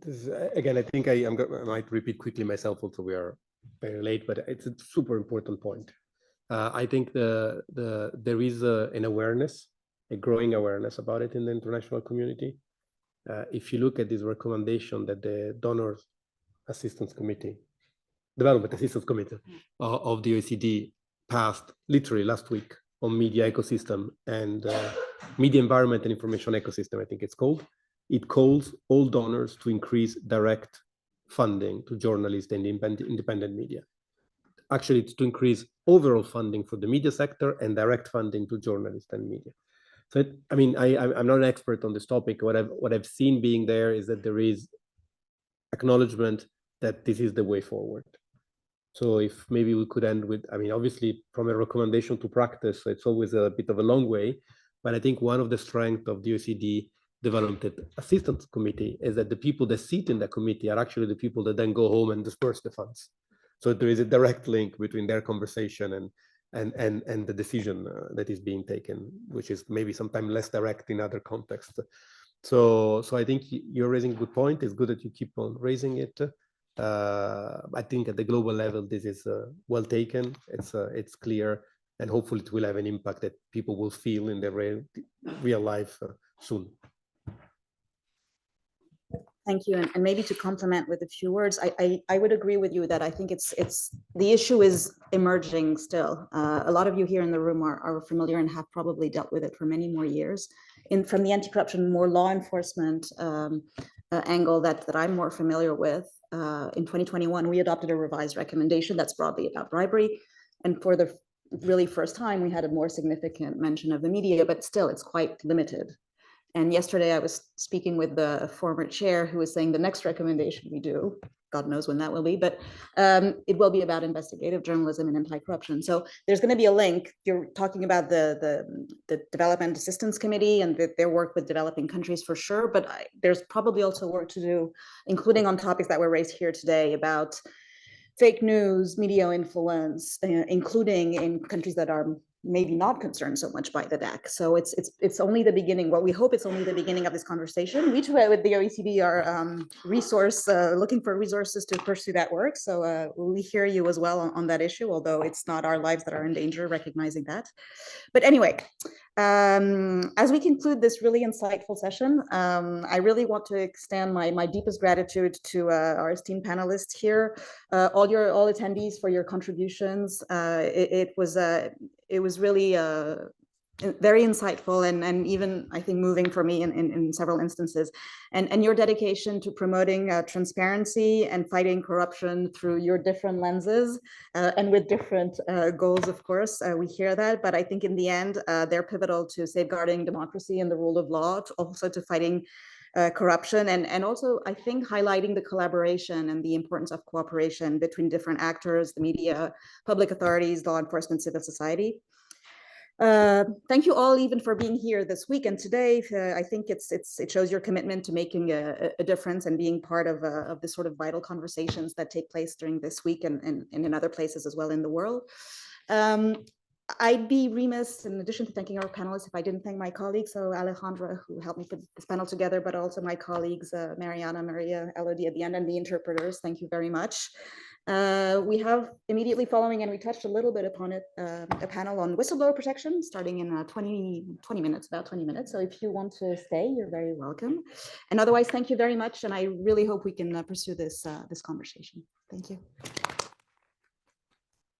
This is, again, I think I might repeat quickly myself. Also, we are very late, but it's a super important point. I think there is an awareness, a growing awareness about it in the international community. If you look at this recommendation that the Donors Assistance Committee, Development Assistance Committee of the OECD passed literally last week on media ecosystem and media environment and information ecosystem, I think it's called. It calls all donors to increase direct funding to journalists and independent media. Actually, it's to increase overall funding for the media sector and direct funding to journalists and media. So, I mean, I'm not an expert on this topic. What I've seen being there is that there is acknowledgement that this is the way forward. So if maybe we could end with, I mean, obviously from a recommendation to practice, it's always a bit of a long way, but I think one of the strengths of the OECD Development Assistance Committee is that the people that sit in the committee are actually the people that then go home and disperse the funds. So there is a direct link between their conversation and the decision that is being taken, which is maybe sometimes less direct in other contexts. So I think you're raising a good point. It's good that you keep on raising it. I think at the global level, this is well taken. It's clear, and hopefully it will have an impact that people will feel in their real life soon. Thank you. And maybe to complement with a few words, I would agree with you that I think it's the issue is emerging still. A lot of you here in the room are familiar and have probably dealt with it for many more years. From the anti-corruption, more law enforcement angle that I'm more familiar with, in 2021, we adopted a revised recommendation that's broadly about bribery. And for the really first time, we had a more significant mention of the media, but still it's quite limited. And yesterday I was speaking with the former chair who was saying the next recommendation we do God knows when that will be, but it will be about investigative journalism and anti-corruption. So there's going to be a link. You're talking about the Development Assistance Committee and their work with developing countries for sure, but there's probably also work to do, including on topics that were raised here today about fake news, media influence, including in countries that are maybe not concerned so much by the DAC. So it's only the beginning. Well, we hope it's only the beginning of this conversation. We too with the OECD are looking for resources to pursue that work. So we hear you as well on that issue, although it's not our lives that are in danger, recognizing that. But anyway, as we conclude this really insightful session, I really want to extend my deepest gratitude to our esteemed panelists here, all attendees for your contributions. It was really very insightful and even I think moving for me in several instances, and your dedication to promoting transparency and fighting corruption through your different lenses and with different goals, of course. We hear that, but I think in the end they're pivotal to safeguarding democracy and the rule of law, also to fighting corruption, and also I think highlighting the collaboration and the importance of cooperation between different actors, the media, public authorities, law enforcement, civil society. Thank you all even for being here this week and today. I think it shows your commitment to making a difference and being part of the sort of vital conversations that take place during this week and in other places as well in the world. I'd be remiss, in addition to thanking our panelists, if I didn't thank my colleagues, so Alejandra, who helped me put this panel together, but also my colleagues, Mariana, Maria, Elodie at the end, and the interpreters. Thank you very much. We have immediately following, and we touched a little bit upon it, a panel on whistleblower protection starting in about 20 minutes. So if you want to stay, you're very welcome. And otherwise, thank you very much. And I really hope we can pursue this conversation. Thank you.